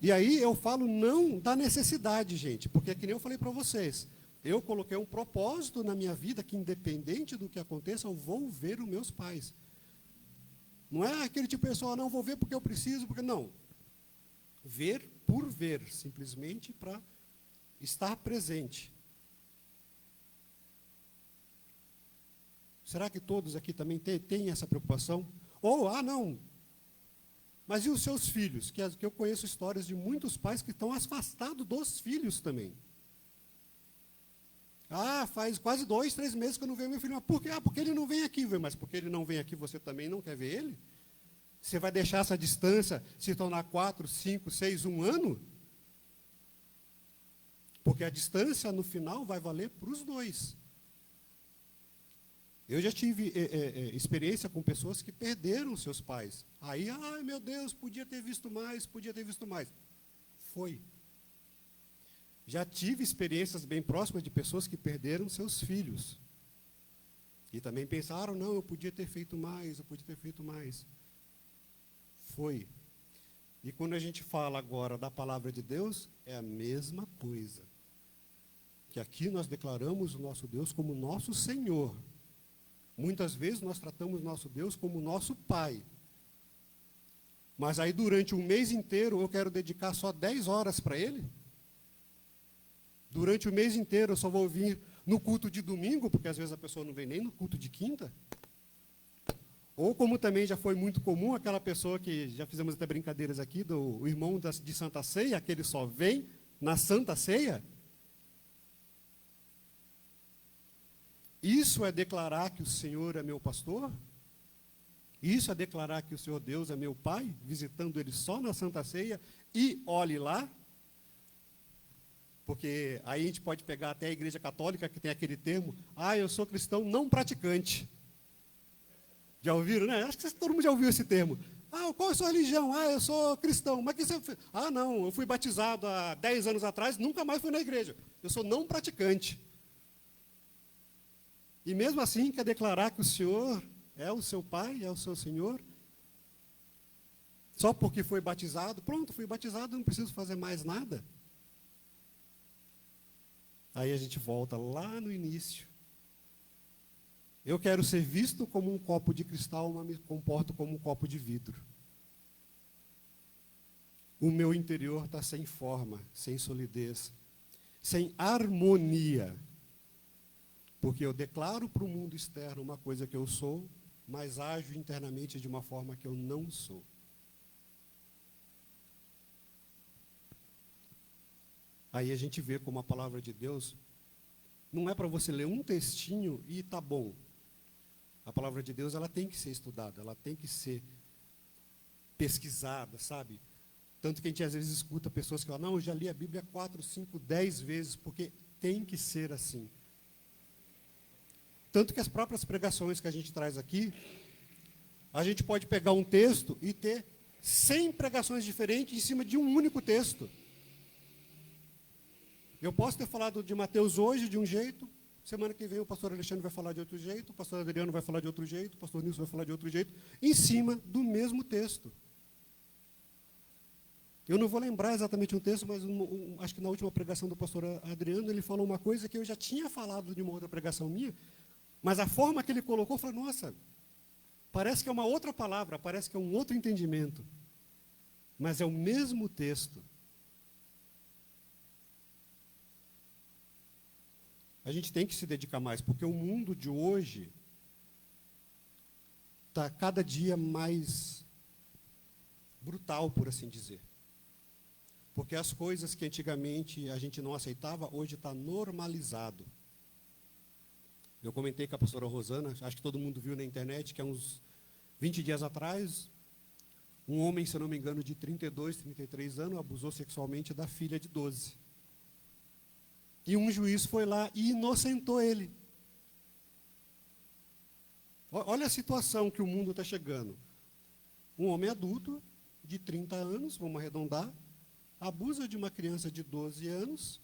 E aí eu falo não da necessidade, gente, porque é que nem eu falei para vocês, eu coloquei um propósito na minha vida que independente do que aconteça, eu vou ver os meus pais. Não é aquele tipo de pessoa, não, vou ver porque eu preciso, porque não. Ver por ver, simplesmente para estar presente. Será que todos aqui também têm essa preocupação? Ou, não, mas e os seus filhos? Que eu conheço histórias de muitos pais que estão afastados dos filhos também. Faz quase 2, 3 meses que eu não vejo meu filho. Mas por quê? Porque ele não vem aqui. Mas porque ele não vem aqui, você também não quer ver ele? Você vai deixar essa distância se tornar 4, 5, 6, 1 ano? Porque a distância, no final, vai valer para os dois. Eu já tive experiência com pessoas que perderam seus pais. Aí, ai meu Deus, podia ter visto mais, podia ter visto mais. Foi. Já tive experiências bem próximas de pessoas que perderam seus filhos. E também pensaram, não, eu podia ter feito mais, eu podia ter feito mais. Foi. E quando a gente fala agora da palavra de Deus, é a mesma coisa. Que aqui nós declaramos o nosso Deus como nosso Senhor. Muitas vezes nós tratamos nosso Deus como nosso Pai. Mas aí durante um mês inteiro eu quero dedicar só 10 horas para Ele? Durante o mês inteiro eu só vou vir no culto de domingo, porque às vezes a pessoa não vem nem no culto de quinta? Ou como também já foi muito comum, aquela pessoa que já fizemos até brincadeiras aqui, do irmão de Santa Ceia, aquele só vem na Santa Ceia? Isso é declarar que o Senhor é meu pastor? Isso é declarar que o Senhor Deus é meu Pai, visitando Ele só na Santa Ceia, e olhe lá? Porque aí a gente pode pegar até a Igreja Católica, que tem aquele termo, eu sou cristão não praticante. Já ouviram, né? Acho que todo mundo já ouviu esse termo. Qual é a sua religião? Eu sou cristão. Mas que você fez? Não, eu fui batizado há 10 anos atrás, nunca mais fui na igreja. Eu sou não praticante. E mesmo assim, quer declarar que o Senhor é o seu Pai, é o seu Senhor? Só porque foi batizado? Pronto, fui batizado, não preciso fazer mais nada. Aí a gente volta lá no início. Eu quero ser visto como um copo de cristal, mas me comporto como um copo de vidro. O meu interior está sem forma, sem solidez, sem harmonia. Porque eu declaro para o mundo externo uma coisa que eu sou, mas ajo internamente de uma forma que eu não sou. Aí a gente vê como a palavra de Deus não é para você ler um textinho e tá bom. A palavra de Deus, ela tem que ser estudada, ela tem que ser pesquisada, sabe? Tanto que a gente às vezes escuta pessoas que falam, não, eu já li a Bíblia 4, 5, 10 vezes, porque tem que ser assim. Tanto que as próprias pregações que a gente traz aqui, a gente pode pegar um texto e ter 100 pregações diferentes em cima de um único texto. Eu posso ter falado de Mateus hoje de um jeito, semana que vem o pastor Alexandre vai falar de outro jeito, o pastor Adriano vai falar de outro jeito, o pastor Nilson vai falar de outro jeito, em cima do mesmo texto. Eu não vou lembrar exatamente um texto, mas acho que na última pregação do pastor Adriano, ele falou uma coisa que eu já tinha falado de uma outra pregação minha, mas a forma que ele colocou, eu falei, nossa, parece que é uma outra palavra, parece que é um outro entendimento, mas é o mesmo texto. A gente tem que se dedicar mais, porque o mundo de hoje está cada dia mais brutal, por assim dizer. Porque as coisas que antigamente a gente não aceitava, hoje está normalizado. Eu comentei com a pastora Rosana, acho que todo mundo viu na internet, que há uns 20 dias atrás, um homem, se eu não me engano, de 32, 33 anos, abusou sexualmente da filha de 12. E um juiz foi lá e inocentou ele. Olha a situação que o mundo está chegando. Um homem adulto, de 30 anos, vamos arredondar, abusa de uma criança de 12 anos,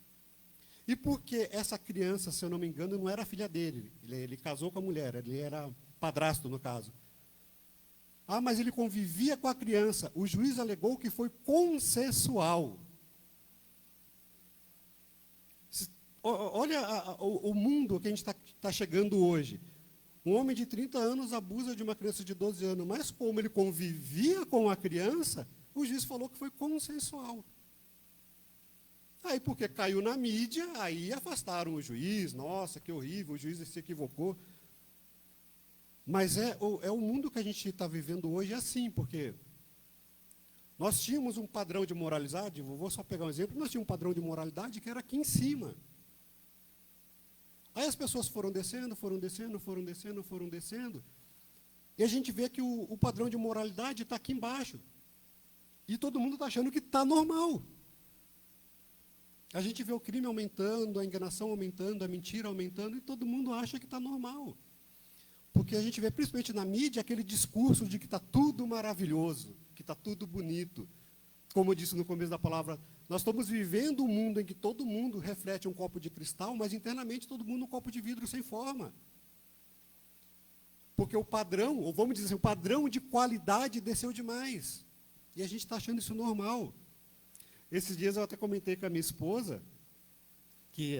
e porque essa criança, se eu não me engano, não era filha dele, ele casou com a mulher, ele era padrasto, no caso. Mas ele convivia com a criança. O juiz alegou que foi consensual. Olha o mundo que a gente está chegando hoje. Um homem de 30 anos abusa de uma criança de 12 anos, mas como ele convivia com a criança, o juiz falou que foi consensual. Aí, porque caiu na mídia, aí afastaram o juiz, nossa, que horrível, o juiz se equivocou. Mas é o mundo que a gente está vivendo hoje assim, porque nós tínhamos um padrão de moralidade, vou só pegar um exemplo, nós tínhamos um padrão de moralidade que era aqui em cima. Aí as pessoas foram descendo, foram descendo, foram descendo, foram descendo. E a gente vê que o padrão de moralidade está aqui embaixo. E todo mundo está achando que está normal. A gente vê o crime aumentando, a enganação aumentando, a mentira aumentando, e todo mundo acha que está normal. Porque a gente vê, principalmente na mídia, aquele discurso de que está tudo maravilhoso, que está tudo bonito. Como eu disse no começo da palavra, nós estamos vivendo um mundo em que todo mundo reflete um copo de cristal, mas internamente todo mundo um copo de vidro sem forma. Porque o padrão, ou vamos dizer assim, o padrão de qualidade desceu demais. E a gente está achando isso normal. Esses dias eu até comentei com a minha esposa que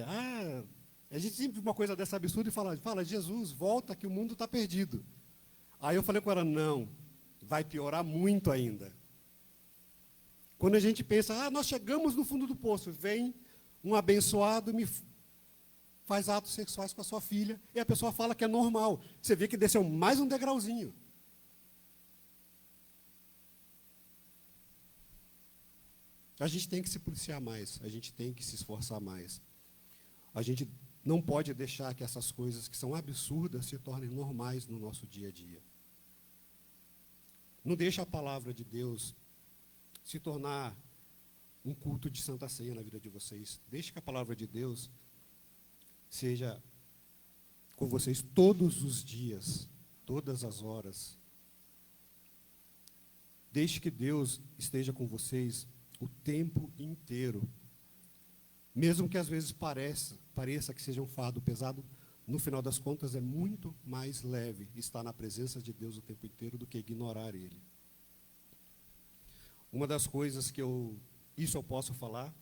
a gente sempre uma coisa dessa absurda e fala, Jesus, volta que o mundo está perdido. Aí eu falei com ela, não, vai piorar muito ainda. Quando a gente pensa, nós chegamos no fundo do poço, vem um abençoado e me faz atos sexuais com a sua filha, e a pessoa fala que é normal. Você vê que desceu mais um degrauzinho. A gente tem que se policiar mais, a gente tem que se esforçar mais. A gente não pode deixar que essas coisas que são absurdas se tornem normais no nosso dia a dia. Não deixa a palavra de Deus se tornar um culto de Santa Ceia na vida de vocês. Deixe que a palavra de Deus seja com vocês todos os dias, todas as horas. Deixe que Deus esteja com vocês o tempo inteiro. Mesmo que às vezes pareça que seja um fardo pesado, no final das contas é muito mais leve estar na presença de Deus o tempo inteiro do que ignorar Ele. Uma das coisas que eu posso falar,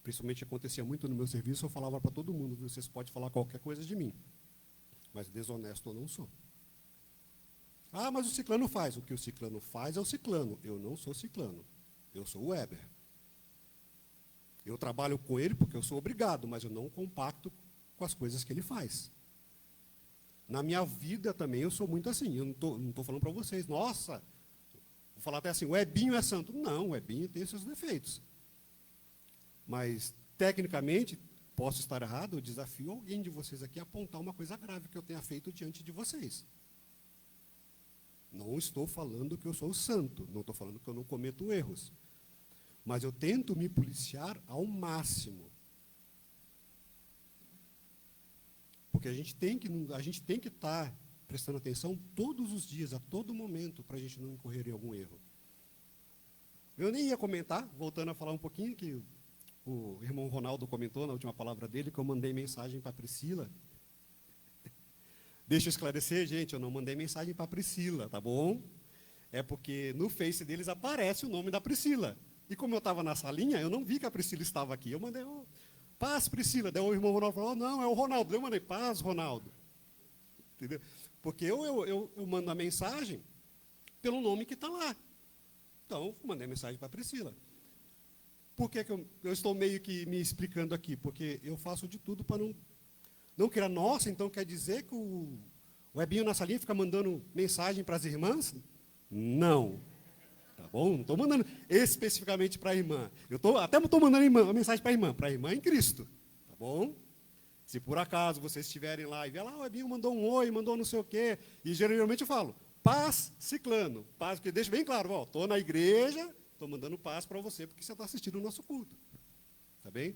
principalmente acontecia muito no meu serviço, eu falava para todo mundo, vocês podem falar qualquer coisa de mim, mas desonesto eu não sou. Mas o ciclano faz. O que o ciclano faz é o ciclano. Eu não sou ciclano. Eu sou o Weber. Eu trabalho com ele porque eu sou obrigado, mas eu não compacto com as coisas que ele faz. Na minha vida também eu sou muito assim. Eu não estou falando para vocês, nossa, vou falar até assim, o Ebinho é santo. Não, o Ebinho tem seus defeitos. Mas, tecnicamente, posso estar errado, eu desafio alguém de vocês aqui a apontar uma coisa grave que eu tenha feito diante de vocês. Não estou falando que eu sou santo, não estou falando que eu não cometo erros. Mas eu tento me policiar ao máximo. Porque a gente tem que estar prestando atenção todos os dias, a todo momento, para a gente não incorrer em algum erro. Eu nem ia comentar, voltando a falar um pouquinho, que o irmão Ronaldo comentou na última palavra dele, que eu mandei mensagem para a Priscila. Deixa eu esclarecer, gente, eu não mandei mensagem para a Priscila, tá bom? É porque no Face deles aparece o nome da Priscila. E como eu estava na salinha, eu não vi que a Priscila estava aqui. Eu mandei, paz, Priscila. Daí o irmão Ronaldo falou, não, é o Ronaldo. Daí eu mandei, paz, Ronaldo. Entendeu? Porque eu mando a mensagem pelo nome que está lá. Então, eu mandei a mensagem para a Priscila. Por que eu estou meio que me explicando aqui? Porque eu faço de tudo para não criar, nossa, então quer dizer que o Ebinho na salinha fica mandando mensagem para as irmãs? Não. Tá bom? Não estou mandando especificamente para a irmã. Até estou mandando uma mensagem para a irmã em Cristo. Tá bom? Se por acaso vocês estiverem lá e ver lá, o Ebinho mandou um oi, mandou não sei o quê, e geralmente eu falo, paz, ciclano. Paz, porque deixa bem claro, estou na igreja, estou mandando paz para você, porque você está assistindo o nosso culto. Tá bem?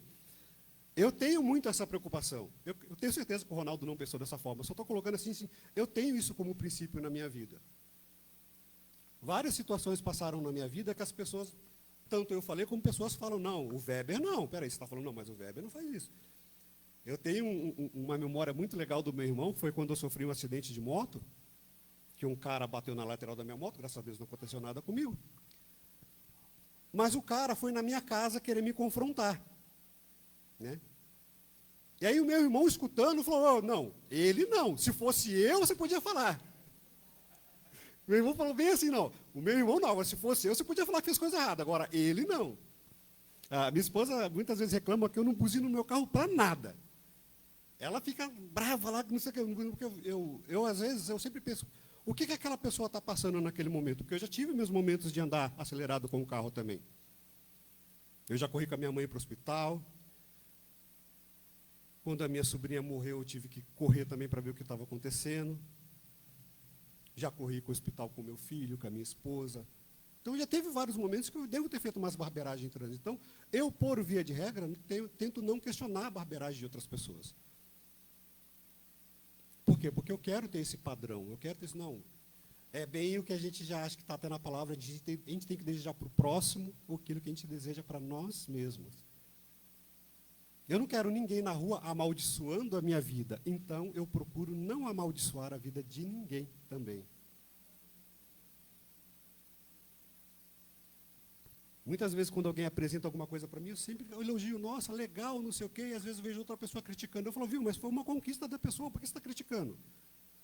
Eu tenho muito essa preocupação. Eu tenho certeza que o Ronaldo não pensou dessa forma. Eu só estou colocando assim, eu tenho isso como princípio na minha vida. Várias situações passaram na minha vida que as pessoas, tanto eu falei, como pessoas falam, não, o Weber não. Peraí, você está falando, não, mas o Weber não faz isso. Eu tenho uma memória muito legal do meu irmão, foi quando eu sofri um acidente de moto, que um cara bateu na lateral da minha moto, graças a Deus não aconteceu nada comigo. Mas o cara foi na minha casa querer me confrontar. Né? E aí o meu irmão, escutando, falou, não, ele não. Se fosse eu, você podia falar. Meu irmão falou bem assim, não. O meu irmão não, se fosse eu, você podia falar que fez coisa errada. Agora, ele não. A minha esposa muitas vezes reclama que eu não buzino no meu carro para nada. Ela fica brava lá, não sei o que. Porque eu, às vezes, eu sempre penso, o que aquela pessoa está passando naquele momento? Porque eu já tive meus momentos de andar acelerado com o carro também. Eu já corri com a minha mãe para o hospital. Quando a minha sobrinha morreu, eu tive que correr também para ver o que estava acontecendo. Já corri com o hospital com meu filho, com a minha esposa. Então, já teve vários momentos que eu devo ter feito umas barbeiragens em trânsito. Então, eu, por via de regra, tento não questionar a barbeiragem de outras pessoas. Por quê? Porque eu quero ter esse padrão. Eu quero ter esse... Não, é bem o que a gente já acha que está até na palavra. A gente tem que desejar para o próximo aquilo que a gente deseja para nós mesmos. Eu não quero ninguém na rua amaldiçoando a minha vida. Então, eu procuro não amaldiçoar a vida de ninguém também. Muitas vezes, quando alguém apresenta alguma coisa para mim, eu sempre elogio, nossa, legal, não sei o quê, e às vezes eu vejo outra pessoa criticando. Eu falo, viu, mas foi uma conquista da pessoa, por que você está criticando?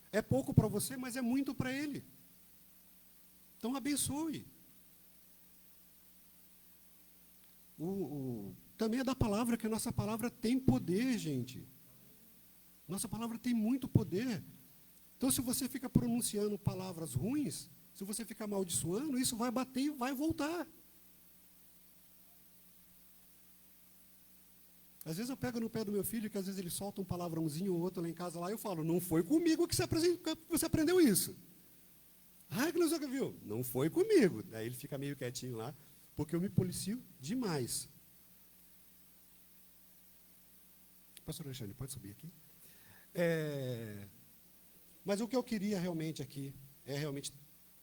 É pouco para você, mas é muito para ele. Então, abençoe. Também é da palavra, que a nossa palavra tem poder, gente. Nossa palavra tem muito poder. Então, se você fica pronunciando palavras ruins, se você fica amaldiçoando, isso vai bater e vai voltar. Às vezes eu pego no pé do meu filho, que às vezes ele solta um palavrãozinho ou outro lá em casa, lá, e eu falo, não foi comigo que você aprendeu isso. Ah, que não sei o que viu. Não foi comigo. Daí ele fica meio quietinho lá, porque eu me policio demais. Pastor Alexandre, pode subir aqui? Mas o que eu queria realmente aqui é realmente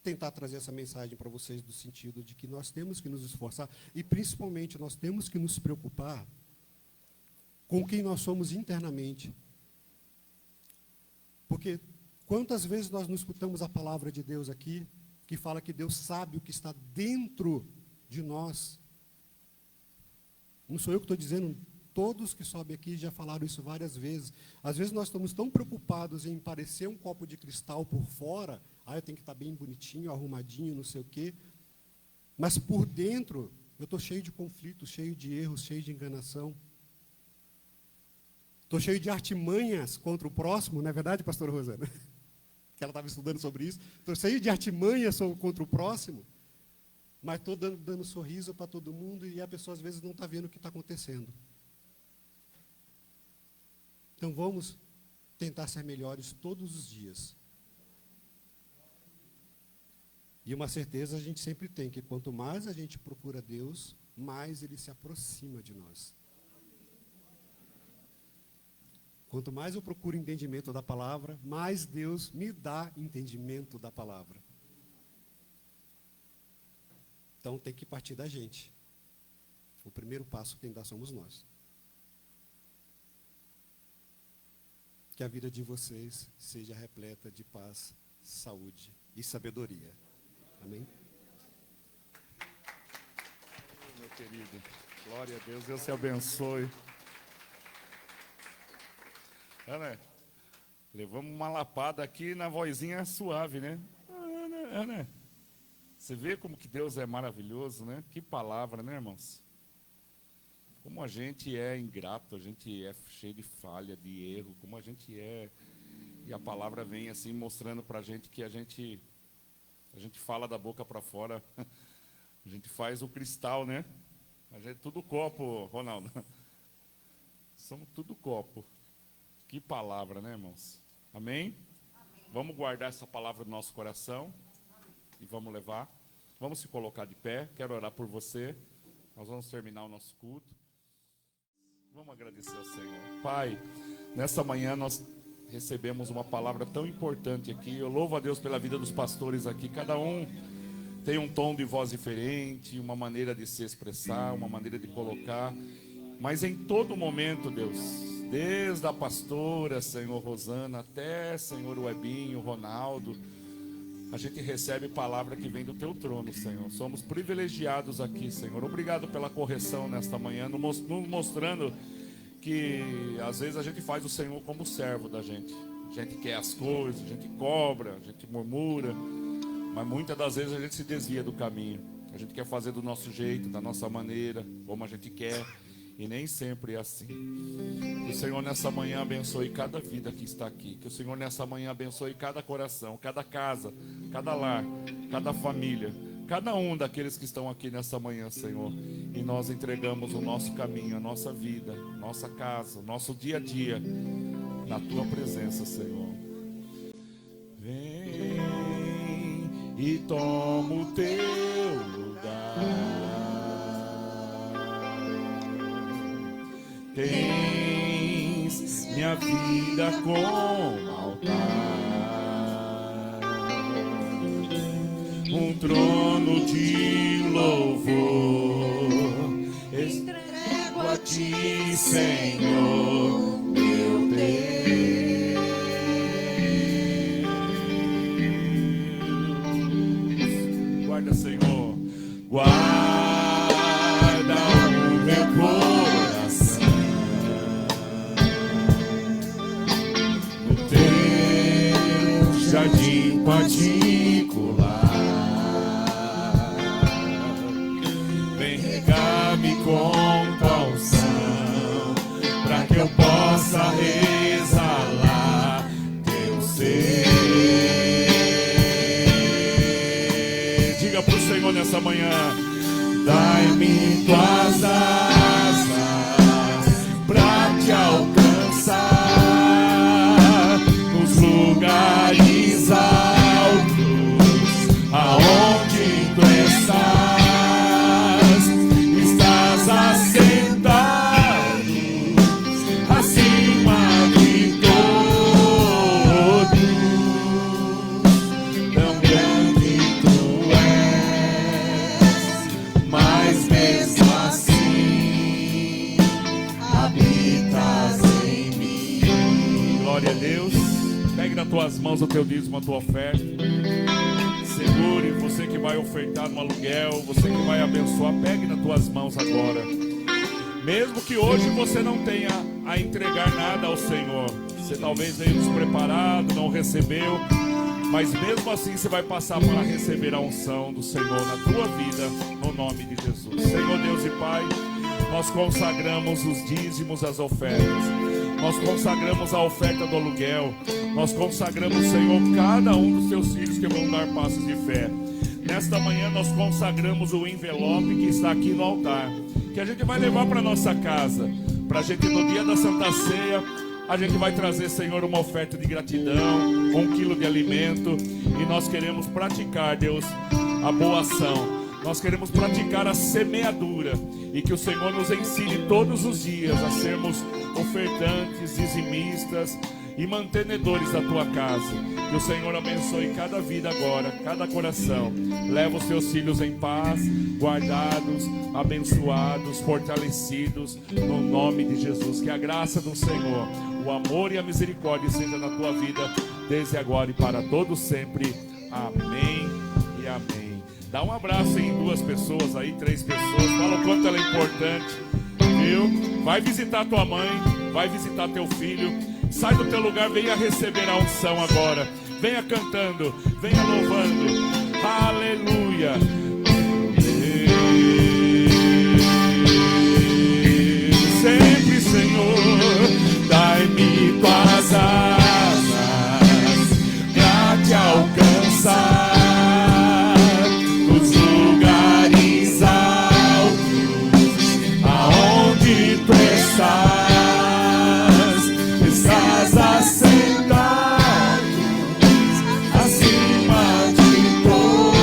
tentar trazer essa mensagem para vocês do sentido de que nós temos que nos esforçar e, principalmente, nós temos que nos preocupar com quem nós somos internamente. Porque quantas vezes nós não escutamos a palavra de Deus aqui, que fala que Deus sabe o que está dentro de nós. Não sou eu que estou dizendo, todos que sobem aqui já falaram isso várias vezes. Às vezes nós estamos tão preocupados em parecer um copo de cristal por fora, eu tenho que estar bem bonitinho, arrumadinho, não sei o quê. Mas por dentro, eu estou cheio de conflitos, cheio de erros, cheio de enganação. Estou cheio de artimanhas contra o próximo, não é verdade, pastora Rosana? Que ela estava estudando sobre isso. Estou cheio de artimanhas contra o próximo, mas estou dando sorriso para todo mundo e a pessoa às vezes não está vendo o que está acontecendo. Então vamos tentar ser melhores todos os dias. E uma certeza a gente sempre tem, que quanto mais a gente procura Deus, mais Ele se aproxima de nós. Quanto mais eu procuro entendimento da palavra, mais Deus me dá entendimento da palavra. Então tem que partir da gente. O primeiro passo quem dá somos nós. Que a vida de vocês seja repleta de paz, saúde e sabedoria. Amém? Meu querido, glória a Deus, Deus te abençoe. Né? Levamos uma lapada aqui na vozinha suave, né? Né? Você vê como que Deus é maravilhoso, né? Que palavra, né, irmãos? Como a gente é ingrato, a gente é cheio de falha, de erro, como a gente é. E a palavra vem assim mostrando pra gente que a gente fala da boca para fora, a gente faz o cristal, né? A gente é tudo copo, Ronaldo. Somos tudo copo. Que palavra, né, irmãos? Amém? Amém? Vamos guardar essa palavra no nosso coração e vamos levar. Vamos se colocar de pé. Quero orar por você. Nós vamos terminar o nosso culto. Vamos agradecer ao Senhor. Pai, nessa manhã nós recebemos uma palavra tão importante aqui. Eu louvo a Deus pela vida dos pastores aqui. Cada um tem um tom de voz diferente, uma maneira de se expressar, uma maneira de colocar. Mas em todo momento, Deus, desde a pastora, Senhor Rosana, até, Senhor Webinho, Ronaldo, a gente recebe palavra que vem do Teu trono, Senhor. Somos privilegiados aqui, Senhor. Obrigado pela correção nesta manhã, nos mostrando que às vezes a gente faz o Senhor como servo da gente. A gente quer as coisas, a gente cobra, a gente murmura, mas muitas das vezes a gente se desvia do caminho. A gente quer fazer do nosso jeito, da nossa maneira, como a gente quer. E nem sempre é assim. Que o Senhor nessa manhã abençoe cada vida que está aqui. Que o Senhor nessa manhã abençoe cada coração, cada casa, cada lar, cada família, cada um daqueles que estão aqui nessa manhã, Senhor. E nós entregamos o nosso caminho, a nossa vida, nossa casa, nosso dia a dia na Tua presença, Senhor. Vem. e tomo o teu lugar. Tens minha vida como altar, um trono de louvor, entrego a ti, Senhor, meu Deus. Guarda, Senhor, guarda o meu coração no teu jardim particular. Vem regar-me com tua unção, para que eu possa exalar teu ser. Diga pro Senhor nessa manhã: dai-me tuas asas pra te alcançar nos lugares altos, aonde tu estás assentado acima de todos. Tão grande tu és, mas mesmo assim habitas em mim. Glória a Deus. Pegue nas tuas mãos o teu dízimo, a tua oferta. Segure, você que vai ofertar no aluguel, você que vai abençoar, pegue nas tuas mãos agora. Mesmo que hoje você não tenha a entregar nada ao Senhor, você talvez veio despreparado, não recebeu, mas mesmo assim você vai passar para receber a unção do Senhor na tua vida, no nome de Jesus. Senhor Deus e Pai, nós consagramos os dízimos, as ofertas, nós consagramos a oferta do aluguel, nós consagramos, Senhor, cada um dos teus filhos que vão dar passos de fé. Nesta manhã nós consagramos o envelope que está aqui no altar, que a gente vai levar para nossa casa, para a gente no dia da Santa Ceia, a gente vai trazer, Senhor, uma oferta de gratidão, 1 quilo de alimento, e nós queremos praticar, Deus, a boa ação. Nós queremos praticar a semeadura e que o Senhor nos ensine todos os dias a sermos ofertantes, dizimistas e mantenedores da tua casa. Que o Senhor abençoe cada vida agora, cada coração. Leva os teus filhos em paz, guardados, abençoados, fortalecidos, no nome de Jesus. Que a graça do Senhor, o amor e a misericórdia seja na tua vida, desde agora e para todos sempre. Amém e amém. Dá um abraço em 2 pessoas aí, 3 pessoas. Fala o quanto ela é importante, viu? Vai visitar tua mãe, vai visitar teu filho. Sai do teu lugar, venha receber a unção agora. Venha cantando, venha louvando. Aleluia. Sempre, Senhor, dai-me tuas asas pra te alcançar nos lugares altos, aonde tu estás assentado acima de todos.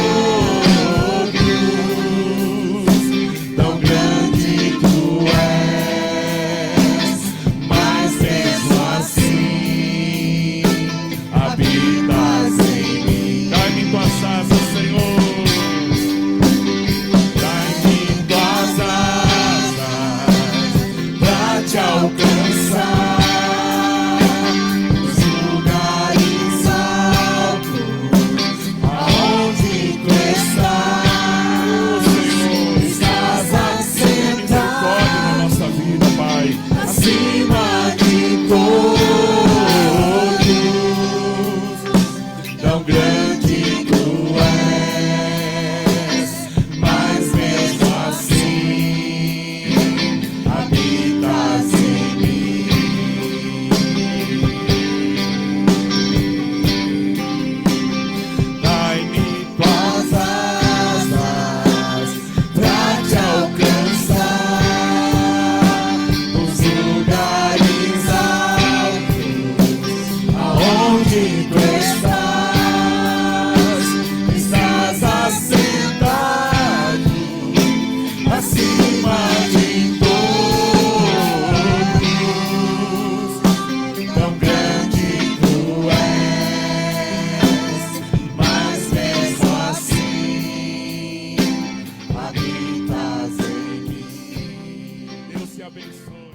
Deus te abençoe.